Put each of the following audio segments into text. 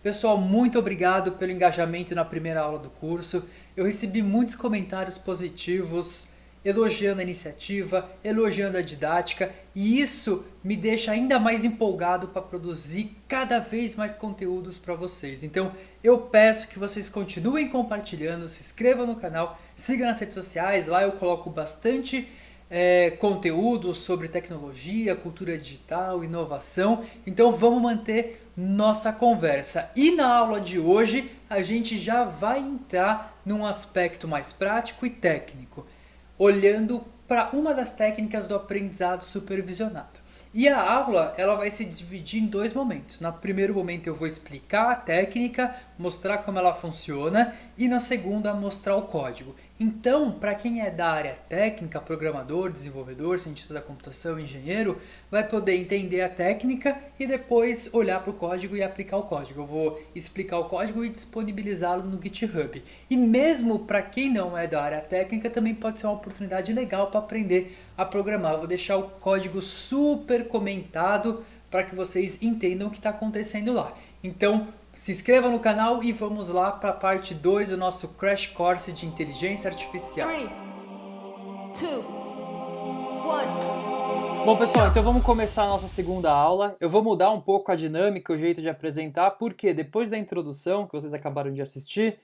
Pessoal, muito obrigado pelo engajamento na primeira aula do curso. Eu recebi muitos comentários positivos, elogiando a iniciativa, elogiando a didática, e isso me deixa ainda mais empolgado para produzir cada vez mais conteúdos para vocês. Então, eu peço que vocês continuem compartilhando, se inscrevam no canal, sigam nas redes sociais, lá eu coloco bastante conteúdo sobre tecnologia, cultura digital, inovação. Então vamos manter nossa conversa. E na aula de hoje a gente já vai entrar num aspecto mais prático e técnico, olhando para uma das técnicas do aprendizado supervisionado. E a aula ela vai se dividir em dois momentos. No primeiro momento eu vou explicar a técnica, mostrar como ela funciona e na segunda mostrar o código. Então, para quem é da área técnica, programador, desenvolvedor, cientista da computação, engenheiro, vai poder entender a técnica e depois olhar para o código e aplicar o código. Eu vou explicar o código e disponibilizá-lo no GitHub. E mesmo para quem não é da área técnica, também pode ser uma oportunidade legal para aprender a programar. Eu vou deixar o código super comentado para que vocês entendam o que está acontecendo lá. Então, se inscreva no canal e vamos lá para a parte 2 do nosso Crash Course de Inteligência Artificial. 3, 2, 1. Bom, pessoal, então vamos começar a nossa segunda aula. Eu vou mudar um pouco a dinâmica, o jeito de apresentar, porque depois da introdução que vocês acabaram de assistir,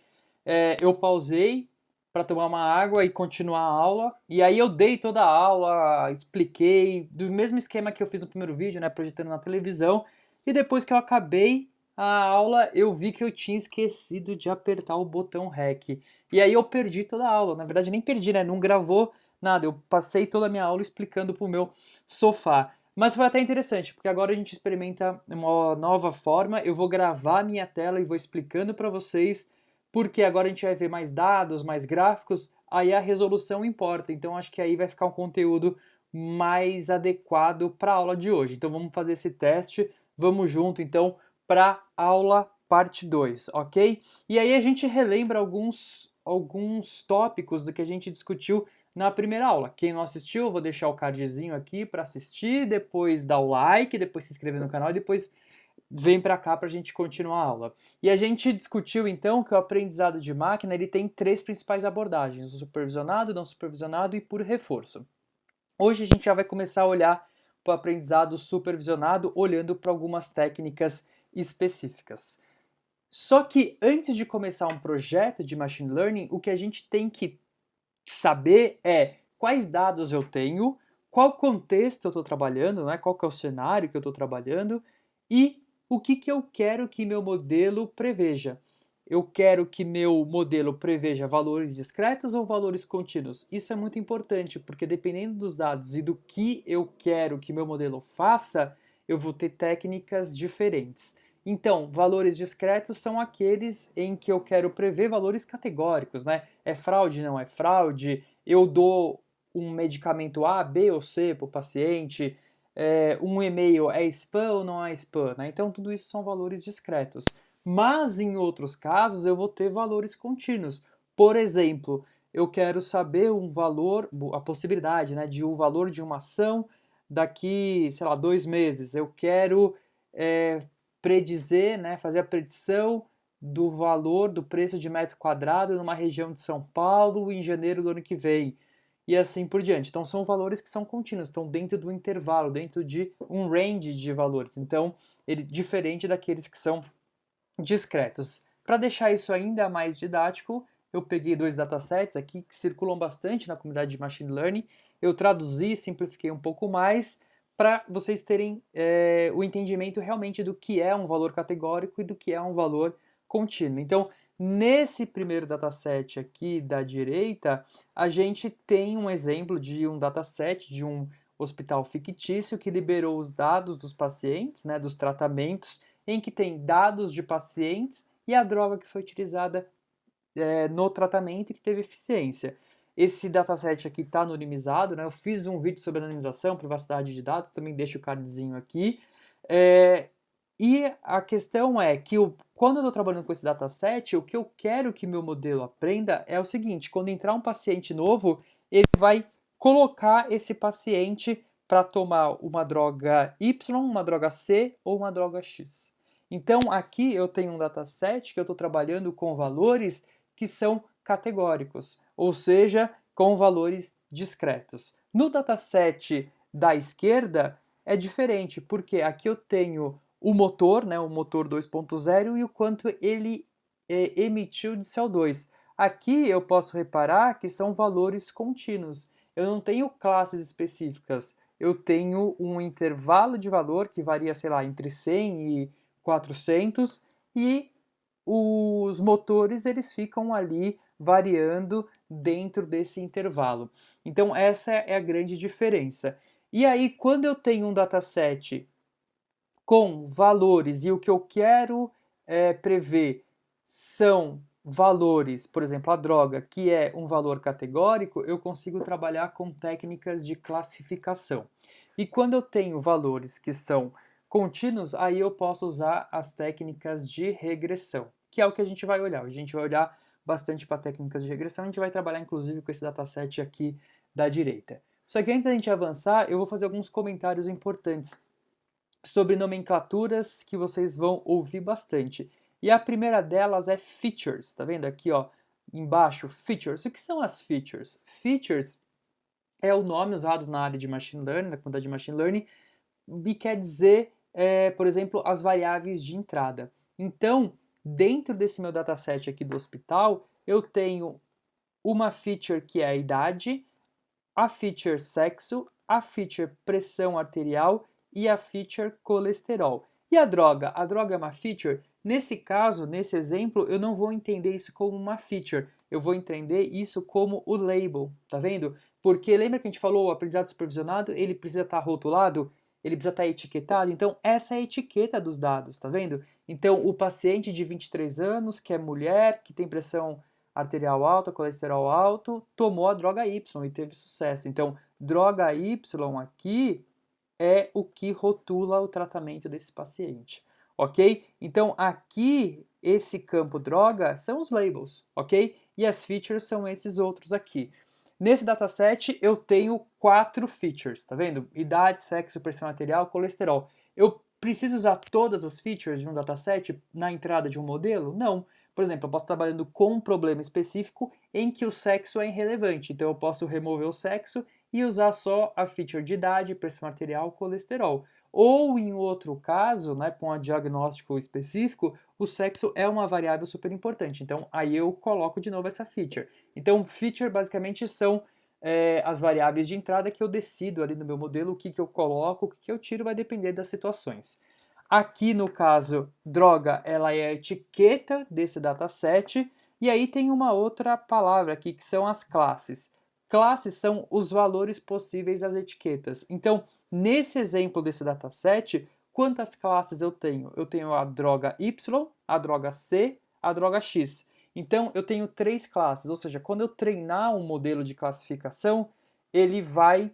eu pausei para tomar uma água e continuar a aula. E aí eu dei toda a aula, expliquei, do mesmo esquema que eu fiz no primeiro vídeo, né, projetando na televisão. E depois que eu acabei a aula, eu vi que eu tinha esquecido de apertar o botão REC. E aí eu perdi toda a aula. Na verdade, nem perdi, né? Não gravou nada. Eu passei toda a minha aula explicando pro meu sofá. Mas foi até interessante, porque agora a gente experimenta uma nova forma. Eu vou gravar a minha tela e vou explicando para vocês, porque agora a gente vai ver mais dados, mais gráficos, aí a resolução importa. Então acho que aí vai ficar um conteúdo mais adequado para a aula de hoje. Então vamos fazer esse teste. Vamos junto, então, para aula parte 2, ok? E aí a gente relembra alguns tópicos do que a gente discutiu na primeira aula. Quem não assistiu, eu vou deixar o cardzinho aqui para assistir, depois dá o like, depois se inscrever no canal e depois vem para cá para a gente continuar a aula. E a gente discutiu então que o aprendizado de máquina ele tem três principais abordagens: o supervisionado, não supervisionado e por reforço. Hoje a gente já vai começar a olhar para o aprendizado supervisionado, olhando para algumas técnicas específicas. Só que antes de começar um projeto de machine learning, o que a gente tem que saber é quais dados eu tenho, qual contexto eu estou trabalhando, né? Qual que é o cenário que eu estou trabalhando e o que eu quero que meu modelo preveja. Eu quero que meu modelo preveja valores discretos ou valores contínuos. Isso é muito importante, porque dependendo dos dados e do que eu quero que meu modelo faça, eu vou ter técnicas diferentes. Então, valores discretos são aqueles em que eu quero prever valores categóricos, né? É fraude, não é fraude? Eu dou um medicamento A, B ou C para o paciente? Um e-mail é spam ou não é spam? Né? Então, tudo isso são valores discretos. Mas em outros casos eu vou ter valores contínuos. Por exemplo, eu quero saber um valor, a possibilidade, né, de um valor de uma ação daqui, sei lá, 2 meses. Eu quero predizer, né, fazer a predição do valor do preço de metro quadrado numa região de São Paulo em janeiro do ano que vem. E assim por diante. Então são valores que são contínuos, estão dentro do intervalo, dentro de um range de valores. Então, ele diferente daqueles que são discretos. Para deixar isso ainda mais didático, eu peguei dois datasets aqui que circulam bastante na comunidade de Machine Learning. Eu traduzi, simplifiquei um pouco mais para vocês terem o entendimento realmente do que é um valor categórico e do que é um valor contínuo. Então, nesse primeiro dataset aqui da direita, a gente tem um exemplo de um dataset de um hospital fictício que liberou os dados dos pacientes, né, dos tratamentos, em que tem dados de pacientes e a droga que foi utilizada no tratamento e que teve eficiência. Esse dataset aqui está anonimizado, né? Eu fiz um vídeo sobre anonimização, privacidade de dados, também deixo o cardzinho aqui. E a questão é que quando eu estou trabalhando com esse dataset, o que eu quero que meu modelo aprenda é o seguinte: quando entrar um paciente novo, ele vai colocar esse paciente para tomar uma droga Y, uma droga C ou uma droga X. Então aqui eu tenho um dataset que eu estou trabalhando com valores que são categóricos, ou seja, com valores discretos. No dataset da esquerda é diferente, porque aqui eu tenho o motor, né, o motor 2.0 e o quanto ele emitiu de CO2. Aqui eu posso reparar que são valores contínuos. Eu não tenho classes específicas. Eu tenho um intervalo de valor que varia, sei lá, entre 100 e 400 e os motores eles ficam ali variando dentro desse intervalo. Então essa é a grande diferença. E aí quando eu tenho um dataset com valores e o que eu quero prever são valores, por exemplo, a droga, que é um valor categórico, eu consigo trabalhar com técnicas de classificação. E quando eu tenho valores que são contínuos, aí eu posso usar as técnicas de regressão, que é o que a gente vai olhar. A gente vai olhar bastante para técnicas de regressão, a gente vai trabalhar inclusive com esse dataset aqui da direita. Só que antes da gente avançar, eu vou fazer alguns comentários importantes sobre nomenclaturas que vocês vão ouvir bastante. E a primeira delas é features, tá vendo aqui, ó, embaixo, features. O que são as features? Features é o nome usado na área de machine learning, na comunidade de machine learning, e quer dizer, por exemplo, as variáveis de entrada. Então, dentro desse meu dataset aqui do hospital, eu tenho uma feature que é a idade, a feature sexo, a feature pressão arterial e a feature colesterol. E a droga? A droga é uma feature? Nesse caso, nesse exemplo, eu não vou entender isso como uma feature, eu vou entender isso como o label, tá vendo? Porque lembra que a gente falou, o aprendizado supervisionado, ele precisa estar rotulado, ele precisa estar etiquetado, então essa é a etiqueta dos dados, tá vendo? Então o paciente de 23 anos, que é mulher, que tem pressão arterial alta, colesterol alto, tomou a droga Y e teve sucesso. Então, droga Y aqui é o que rotula o tratamento desse paciente, ok? Então, aqui, esse campo droga são os labels, ok? E as features são esses outros aqui. Nesse dataset, eu tenho 4 features, tá vendo? Idade, sexo, pressão arterial, colesterol. Eu preciso usar todas as features de um dataset na entrada de um modelo? Não. Por exemplo, eu posso estar trabalhando com um problema específico em que o sexo é irrelevante. Então, eu posso remover o sexo e usar só a feature de idade, pressão arterial, colesterol. Ou em outro caso, né, com um diagnóstico específico, o sexo é uma variável super importante. Então, aí eu coloco de novo essa feature. Então, feature basicamente são as variáveis de entrada que eu decido ali no meu modelo, o que eu coloco, o que eu tiro, vai depender das situações. Aqui no caso, droga, ela é a etiqueta desse dataset, e aí tem uma outra palavra aqui que são as classes. Classes são os valores possíveis das etiquetas. Então, nesse exemplo desse dataset, quantas classes eu tenho? Eu tenho a droga Y, a droga C, a droga X. Então, eu tenho 3 classes, ou seja, quando eu treinar um modelo de classificação, ele vai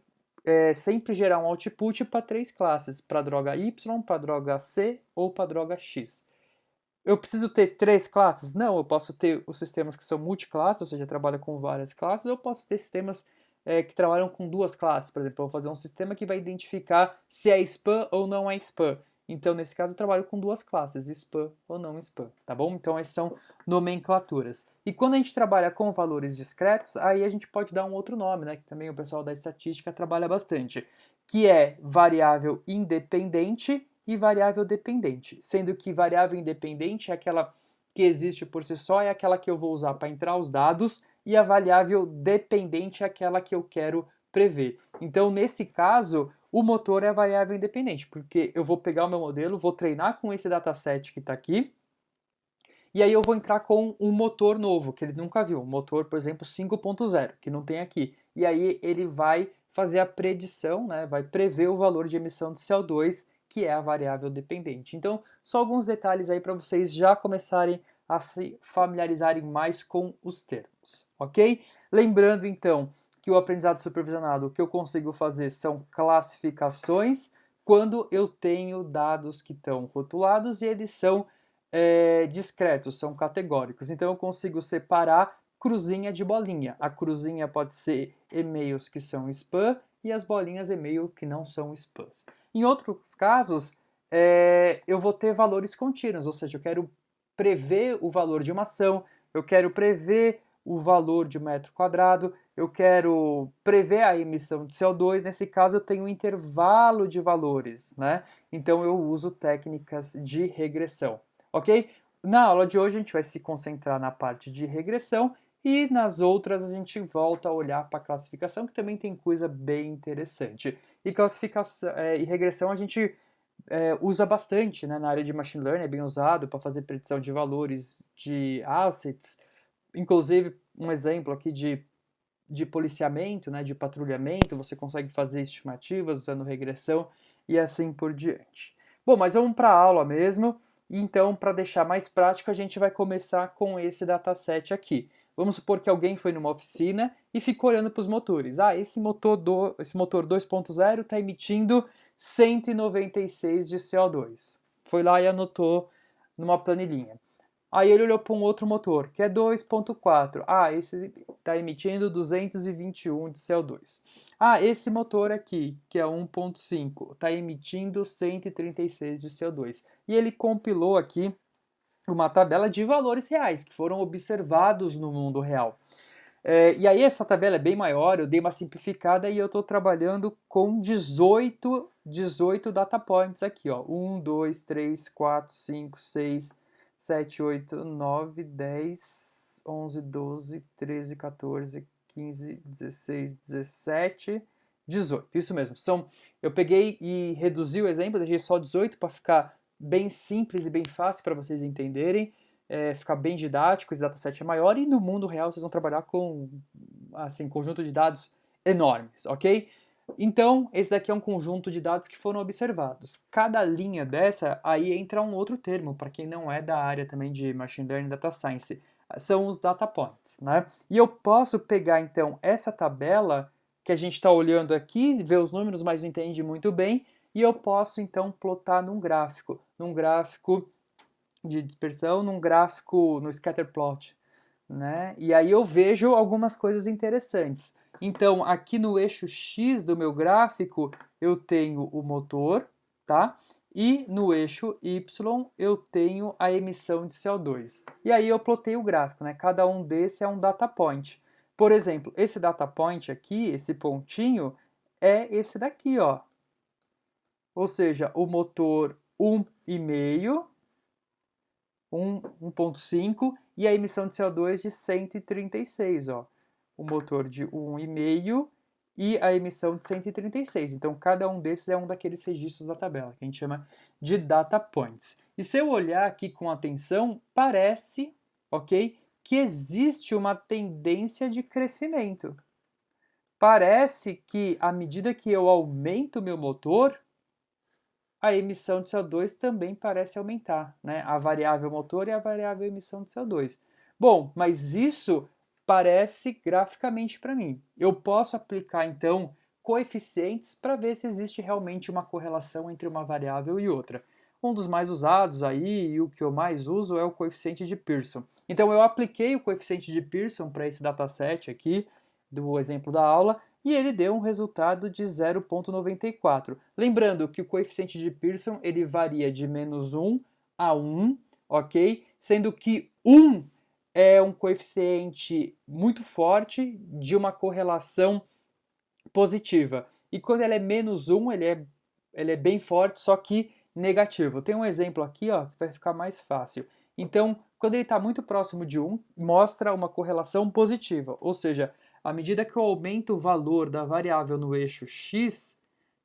sempre gerar um output para 3 classes, para a droga Y, para a droga C ou para a droga X. Eu preciso ter 3 classes? Não, eu posso ter os sistemas que são multiclasses, ou seja, trabalham com várias classes, ou eu posso ter sistemas que trabalham com 2 classes. Por exemplo, eu vou fazer um sistema que vai identificar se é spam ou não é spam. Então, nesse caso, eu trabalho com 2 classes, spam ou não spam, tá bom? Então, essas são nomenclaturas. E quando a gente trabalha com valores discretos, aí a gente pode dar um outro nome, né? Que também o pessoal da estatística trabalha bastante, que é variável independente e variável dependente, sendo que variável independente é aquela que existe por si só, é aquela que eu vou usar para entrar os dados, e a variável dependente é aquela que eu quero prever. Então, nesse caso, o motor é a variável independente, porque eu vou pegar o meu modelo, vou treinar com esse dataset que está aqui, e aí eu vou entrar com um motor novo, que ele nunca viu, um motor, por exemplo, 5.0, que não tem aqui. E aí ele vai fazer a predição, né, vai prever o valor de emissão de CO2, que é a variável dependente. Então, só alguns detalhes aí para vocês já começarem a se familiarizarem mais com os termos, ok? Lembrando, então, que o aprendizado supervisionado, o que eu consigo fazer são classificações quando eu tenho dados que estão rotulados e eles são discretos, são categóricos. Então eu consigo separar cruzinha de bolinha. A cruzinha pode ser e-mails que são spam e as bolinhas e-mail que não são spams. Em outros casos, eu vou ter valores contínuos, ou seja, eu quero prever o valor de uma ação, eu quero prever o valor de um metro quadrado, eu quero prever a emissão de CO2, nesse caso eu tenho um intervalo de valores, né? Então eu uso técnicas de regressão, ok? Na aula de hoje a gente vai se concentrar na parte de regressão e nas outras a gente volta a olhar para a classificação, que também tem coisa bem interessante. E classificação e regressão a gente usa bastante, né, na área de machine learning, é bem usado para fazer predição de valores de assets. Inclusive, um exemplo aqui de policiamento, né, de patrulhamento, você consegue fazer estimativas usando regressão e assim por diante. Bom, mas vamos para a aula mesmo. Então, para deixar mais prático, a gente vai começar com esse dataset aqui. Vamos supor que alguém foi numa oficina e ficou olhando para os motores. Ah, esse motor 2.0 está emitindo 196 de CO2. Foi lá e anotou numa planilhinha. Aí ele olhou para um outro motor, que é 2.4. Ah, esse está emitindo 221 de CO2. Ah, esse motor aqui, que é 1.5, está emitindo 136 de CO2. E ele compilou aqui uma tabela de valores reais, que foram observados no mundo real. E aí essa tabela é bem maior, eu dei uma simplificada e eu estou trabalhando com 18 data points aqui, ó. 1, 2, 3, 4, 5, 6, 7, 8, 9, 10, 11, 12, 13, 14, 15, 16, 17, 18. Isso mesmo. Eu peguei e reduzi o exemplo, deixei só 18 para ficar bem simples e bem fácil para vocês entenderem. Ficar bem didático, esse dataset é maior, e no mundo real vocês vão trabalhar com assim, conjunto de dados enormes, ok? Então, esse daqui é um conjunto de dados que foram observados. Cada linha dessa, aí entra um outro termo, para quem não é da área também de Machine Learning e Data Science, são os data points, né? E eu posso pegar, então, essa tabela que a gente está olhando aqui, ver os números, mas não entende muito bem, e eu posso, então, plotar num gráfico de dispersão, num gráfico, no scatter plot, né? E aí eu vejo algumas coisas interessantes. Então, aqui no eixo X do meu gráfico, eu tenho o motor, tá? E no eixo Y eu tenho a emissão de CO2. E aí eu plotei o gráfico, né? Cada um desse é um data point. Por exemplo, esse data point aqui, esse pontinho, é esse daqui, ó. Ou seja, o motor 1,5, 1.5 e a emissão de CO2 de 136, ó. O motor de 1,5 e a emissão de 136. Então, cada um desses é um daqueles registros da tabela, que a gente chama de data points. E se eu olhar aqui com atenção, parece, ok, que existe uma tendência de crescimento. Parece que, à medida que eu aumento o meu motor, a emissão de CO2 também parece aumentar, né? A variável motor e a variável emissão de CO2. Bom, mas isso parece graficamente para mim. Eu posso aplicar então coeficientes para ver se existe realmente uma correlação entre uma variável e outra. Um dos mais usados aí, e o que eu mais uso, é o coeficiente de Pearson. Então eu apliquei o coeficiente de Pearson para esse dataset aqui, do exemplo da aula, e ele deu um resultado de 0,94. Lembrando que o coeficiente de Pearson ele varia de -1 a 1, ok? Sendo que 1 é um coeficiente muito forte de uma correlação positiva. E quando ele é -1, ele é bem forte, só que negativo. Tem um exemplo aqui, ó, que vai ficar mais fácil. Então, quando ele está muito próximo de 1, mostra uma correlação positiva, ou seja, à medida que eu aumento o valor da variável no eixo x,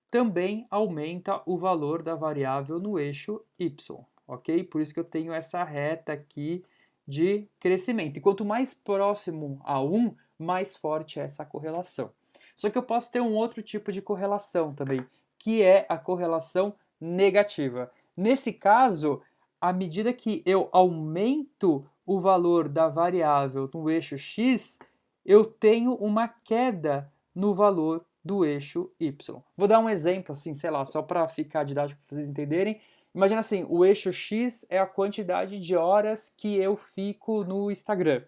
também aumenta o valor da variável no eixo y, ok? Por isso que eu tenho essa reta aqui de crescimento. E quanto mais próximo a 1, mais forte é essa correlação. Só que eu posso ter um outro tipo de correlação também, que é a correlação negativa. Nesse caso, à medida que eu aumento o valor da variável no eixo x, eu tenho uma queda no valor do eixo y. Vou dar um exemplo, assim, sei lá, só para ficar didático para vocês entenderem. Imagina assim, o eixo x é a quantidade de horas que eu fico no Instagram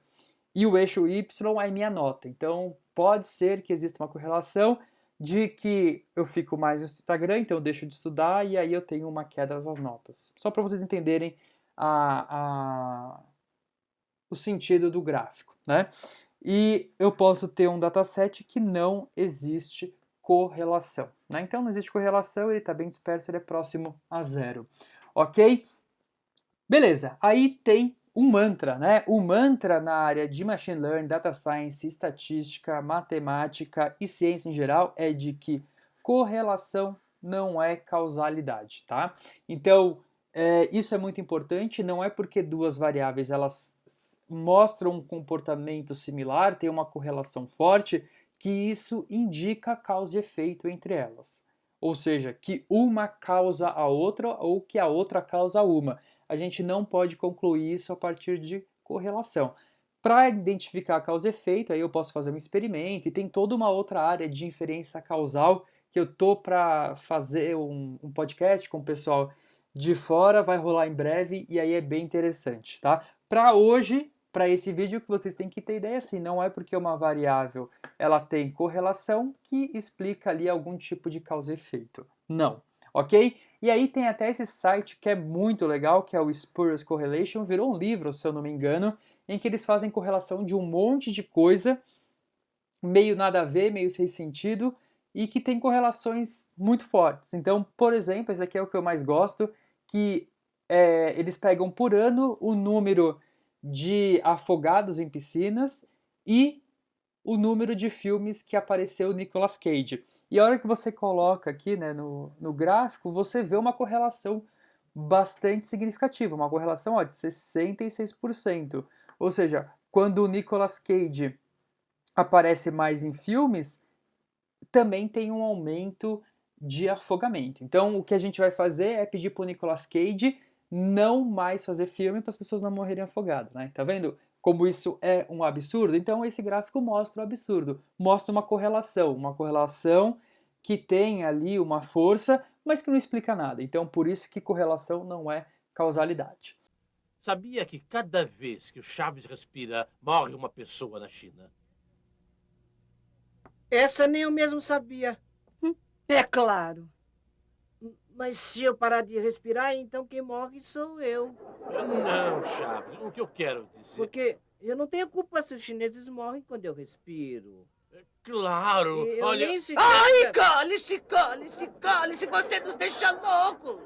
e o eixo y é minha nota. Então, pode ser que exista uma correlação de que eu fico mais no Instagram, então eu deixo de estudar e aí eu tenho uma queda das notas. Só para vocês entenderem o sentido do gráfico, né? E eu posso ter um dataset que não existe correlação, né? Então não existe correlação, ele está bem disperso, ele é próximo a zero, ok? Beleza, aí tem um mantra, né? O mantra na área de Machine Learning, Data Science, Estatística, Matemática e Ciência em geral é de que correlação não é causalidade, tá? Então, isso é muito importante, não é porque duas variáveis elas mostram um comportamento similar, tem uma correlação forte, que isso indica causa e efeito entre elas. Ou seja, que uma causa a outra ou que a outra causa uma. A gente não pode concluir isso a partir de correlação. Para identificar causa e efeito, aí eu posso fazer um experimento e tem toda uma outra área de inferência causal que eu tô para fazer um podcast com o pessoal de fora, vai rolar em breve e aí é bem interessante, tá? Para hoje, para esse vídeo, que vocês têm que ter ideia assim, não é porque uma variável ela tem correlação que explica ali algum tipo de causa e efeito. Não, ok? E aí tem até esse site que é muito legal, que é o Spurious Correlation, virou um livro, se eu não me engano, em que eles fazem correlação de um monte de coisa, meio nada a ver, meio sem sentido, e que tem correlações muito fortes. Então, por exemplo, esse aqui é o que eu mais gosto, que eles pegam por ano o número de afogados em piscinas e o número de filmes que apareceu o Nicolas Cage. E a hora que você coloca aqui, né, no gráfico, você vê uma correlação bastante significativa, uma correlação de 66%. Ou seja, quando o Nicolas Cage aparece mais em filmes, também tem um aumento de afogamento. Então, o que a gente vai fazer é pedir para o Nicolas Cage não mais fazer filme para as pessoas não morrerem afogadas, né? Tá vendo como isso é um absurdo? Então, esse gráfico mostra o absurdo, mostra uma correlação que tem ali uma força, mas que não explica nada. Então, por isso que correlação não é causalidade. Sabia que cada vez que o Chaves respira, morre uma pessoa na China? Essa nem eu mesmo sabia. É claro. Mas se eu parar de respirar, então quem morre sou eu. Não, Chaves, o que eu quero dizer... Porque eu não tenho culpa se os chineses morrem quando eu respiro. Claro, Eu olha... nem sequer... Ai, cale-se, cale-se, cale-se, você nos deixa loucos!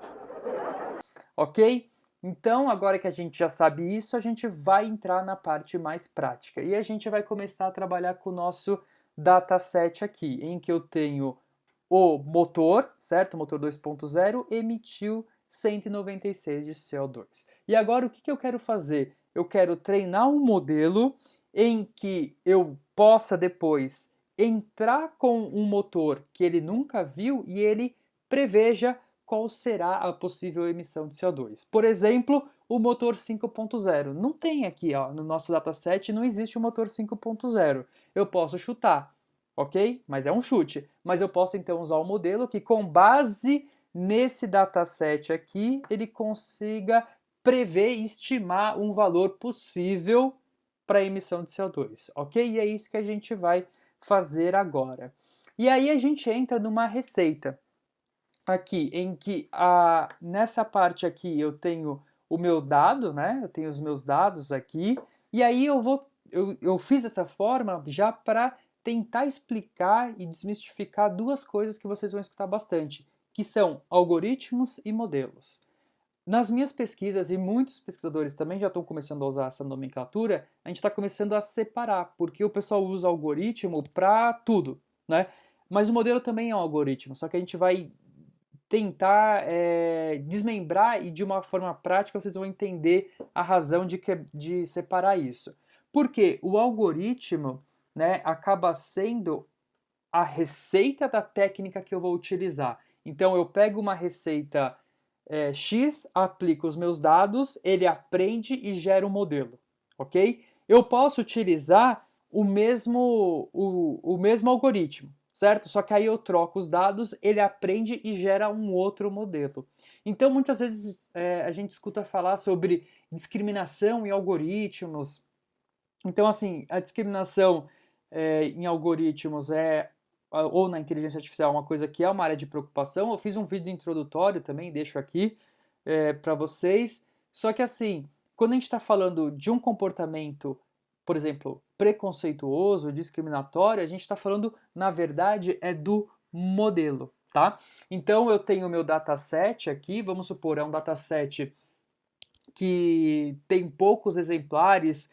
Ok? Então, agora que a gente já sabe isso, a gente vai entrar na parte mais prática. E a gente vai começar a trabalhar com o nosso dataset aqui, em que eu tenho o motor, certo? O motor 2.0 emitiu 196 de CO2. E agora o que eu quero fazer? Eu quero treinar um modelo em que eu possa depois entrar com um motor que ele nunca viu e ele preveja qual será a possível emissão de CO2. Por exemplo, o motor 5.0. Não tem aqui, ó, no nosso dataset, não existe o motor 5.0. Eu posso chutar, ok? Mas é um chute. Mas eu posso então usar o modelo que, com base nesse dataset aqui, ele consiga prever e estimar um valor possível para a emissão de CO2, ok? E é isso que a gente vai fazer agora. E aí a gente entra numa receita aqui, em que nessa parte aqui eu tenho o meu dado, né? Eu tenho os meus dados aqui, e aí eu fiz dessa forma já para tentar explicar e desmistificar duas coisas que vocês vão escutar bastante, que são algoritmos e modelos. Nas minhas pesquisas, e muitos pesquisadores também já estão começando a usar essa nomenclatura, a gente está começando a separar, porque o pessoal usa algoritmo para tudo, né? Mas o modelo também é um algoritmo, só que a gente vai tentar desmembrar e de uma forma prática vocês vão entender a razão de separar isso. Porque o algoritmo, né, acaba sendo a receita da técnica que eu vou utilizar. Então eu pego uma receita X, aplico os meus dados, ele aprende e gera um modelo, ok? Eu posso utilizar o mesmo algoritmo, certo? Só que aí eu troco os dados, ele aprende e gera um outro modelo. Então muitas vezes a gente escuta falar sobre discriminação em algoritmos. Então assim, a discriminação em algoritmos é ou na inteligência artificial, uma coisa que é uma área de preocupação. Eu fiz um vídeo introdutório também, deixo aqui para vocês. Só que assim, quando a gente está falando de um comportamento, por exemplo, preconceituoso, discriminatório, a gente está falando, na verdade, é do modelo, tá? Então eu tenho o meu dataset aqui, vamos supor, é um dataset que tem poucos exemplares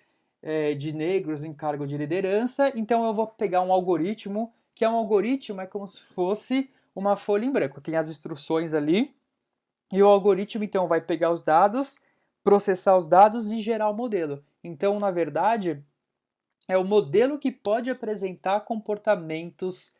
de negros em cargo de liderança, então eu vou pegar um algoritmo, que é um algoritmo, é como se fosse uma folha em branco, tem as instruções ali, e o algoritmo então vai pegar os dados, processar os dados e gerar o modelo. Então, na verdade, é o modelo que pode apresentar comportamentos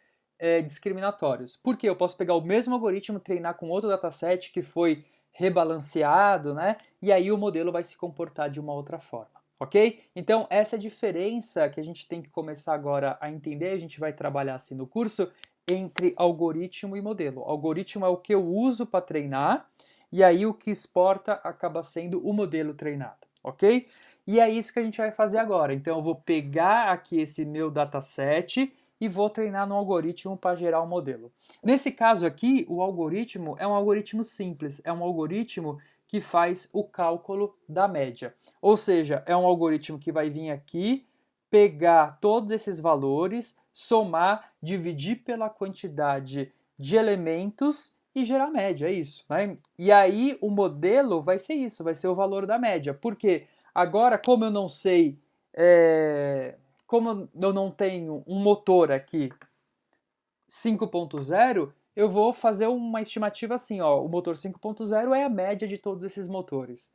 discriminatórios. Por quê? Eu posso pegar o mesmo algoritmo, treinar com outro dataset que foi rebalanceado, né? E aí o modelo vai se comportar de uma outra forma, ok? Então, essa é a diferença que a gente tem que começar agora a entender, a gente vai trabalhar assim no curso, entre algoritmo e modelo. Algoritmo é o que eu uso para treinar, e aí o que exporta acaba sendo o modelo treinado, ok? E é isso que a gente vai fazer agora. Então eu vou pegar aqui esse meu dataset e vou treinar no algoritmo para gerar um modelo. Nesse caso aqui, o algoritmo é um algoritmo simples, é um algoritmo que faz o cálculo da média. Ou seja, é um algoritmo que vai vir aqui, pegar todos esses valores, somar, dividir pela quantidade de elementos e gerar média, é isso, né? E aí o modelo vai ser isso, vai ser o valor da média. Por quê? Agora, como eu não sei, como eu não tenho um motor aqui 5.0, eu vou fazer uma estimativa assim, ó, o motor 5.0 é a média de todos esses motores.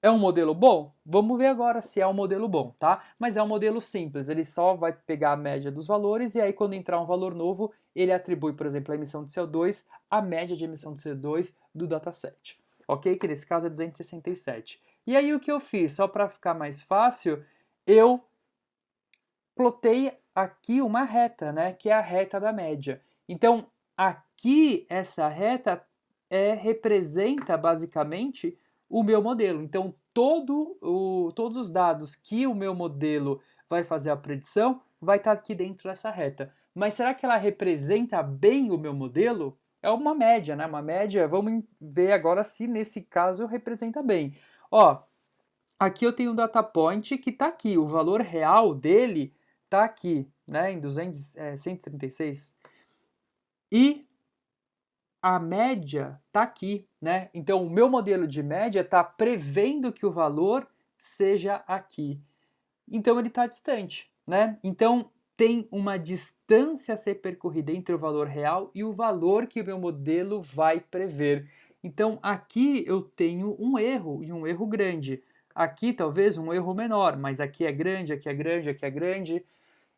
É um modelo bom? Vamos ver agora se é um modelo bom, tá? Mas é um modelo simples, ele só vai pegar a média dos valores e aí quando entrar um valor novo, ele atribui, por exemplo, a emissão de CO2 à média de emissão de CO2 do dataset. Ok? Que nesse caso é 267. E aí o que eu fiz? Só para ficar mais fácil, eu plotei aqui uma reta, né? Que é a reta da média. Então, aqui, essa reta representa basicamente o meu modelo. Então, todos os dados que o meu modelo vai fazer a predição vai estar aqui dentro dessa reta. Mas será que ela representa bem o meu modelo? É uma média, né? Uma média, vamos ver agora se nesse caso representa bem. Ó, aqui eu tenho um data point que está aqui, o valor real dele está aqui, né? Em 136. E a média está aqui, né? Então, o meu modelo de média está prevendo que o valor seja aqui. Então, ele está distante, né? Então, tem uma distância a ser percorrida entre o valor real e o valor que o meu modelo vai prever. Então, aqui eu tenho um erro, e um erro grande. Aqui, talvez, um erro menor, mas aqui é grande, aqui é grande, aqui é grande.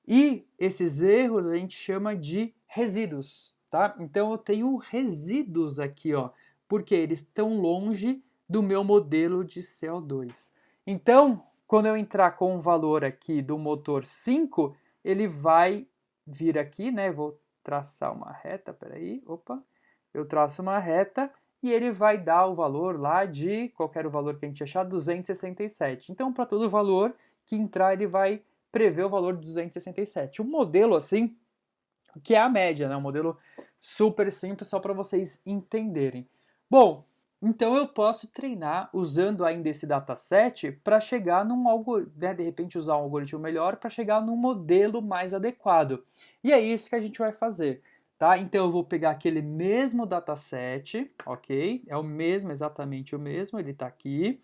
E esses erros a gente chama de resíduos, tá? Então eu tenho resíduos aqui, ó, porque eles estão longe do meu modelo de CO2. Então, quando eu entrar com um valor aqui do motor 5, ele vai vir aqui, né? Vou traçar uma reta, peraí, opa. Eu traço uma reta e ele vai dar o valor lá de, qual era o valor que a gente achar, 267. Então, para todo valor que entrar, ele vai prever o valor de 267. Um modelo assim, que é a média, né? Um modelo super simples, só para vocês entenderem. Bom, então eu posso treinar usando ainda esse dataset para chegar num algoritmo, né, de repente usar um algoritmo melhor para chegar num modelo mais adequado. E é isso que a gente vai fazer, tá? Então eu vou pegar aquele mesmo dataset, ok? É o mesmo, exatamente o mesmo, ele está aqui.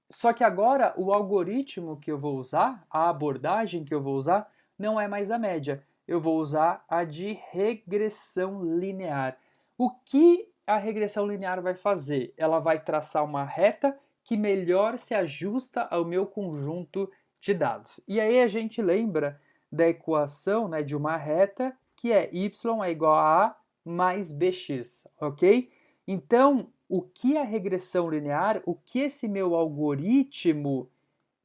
Só que agora o algoritmo que eu vou usar, a abordagem que eu vou usar, não é mais a média. Eu vou usar a de regressão linear. O que a regressão linear vai fazer? Ela vai traçar uma reta que melhor se ajusta ao meu conjunto de dados. E aí a gente lembra da equação, né, de uma reta que é y é igual a A mais bx, ok? Então, o que a regressão linear, o que esse meu algoritmo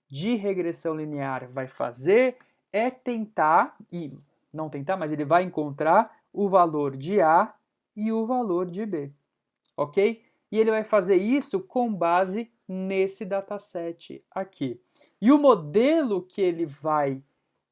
de regressão linear vai fazer é tentar, e não tentar, mas ele vai encontrar o valor de A e o valor de B, ok? E ele vai fazer isso com base nesse dataset aqui. E o modelo que ele vai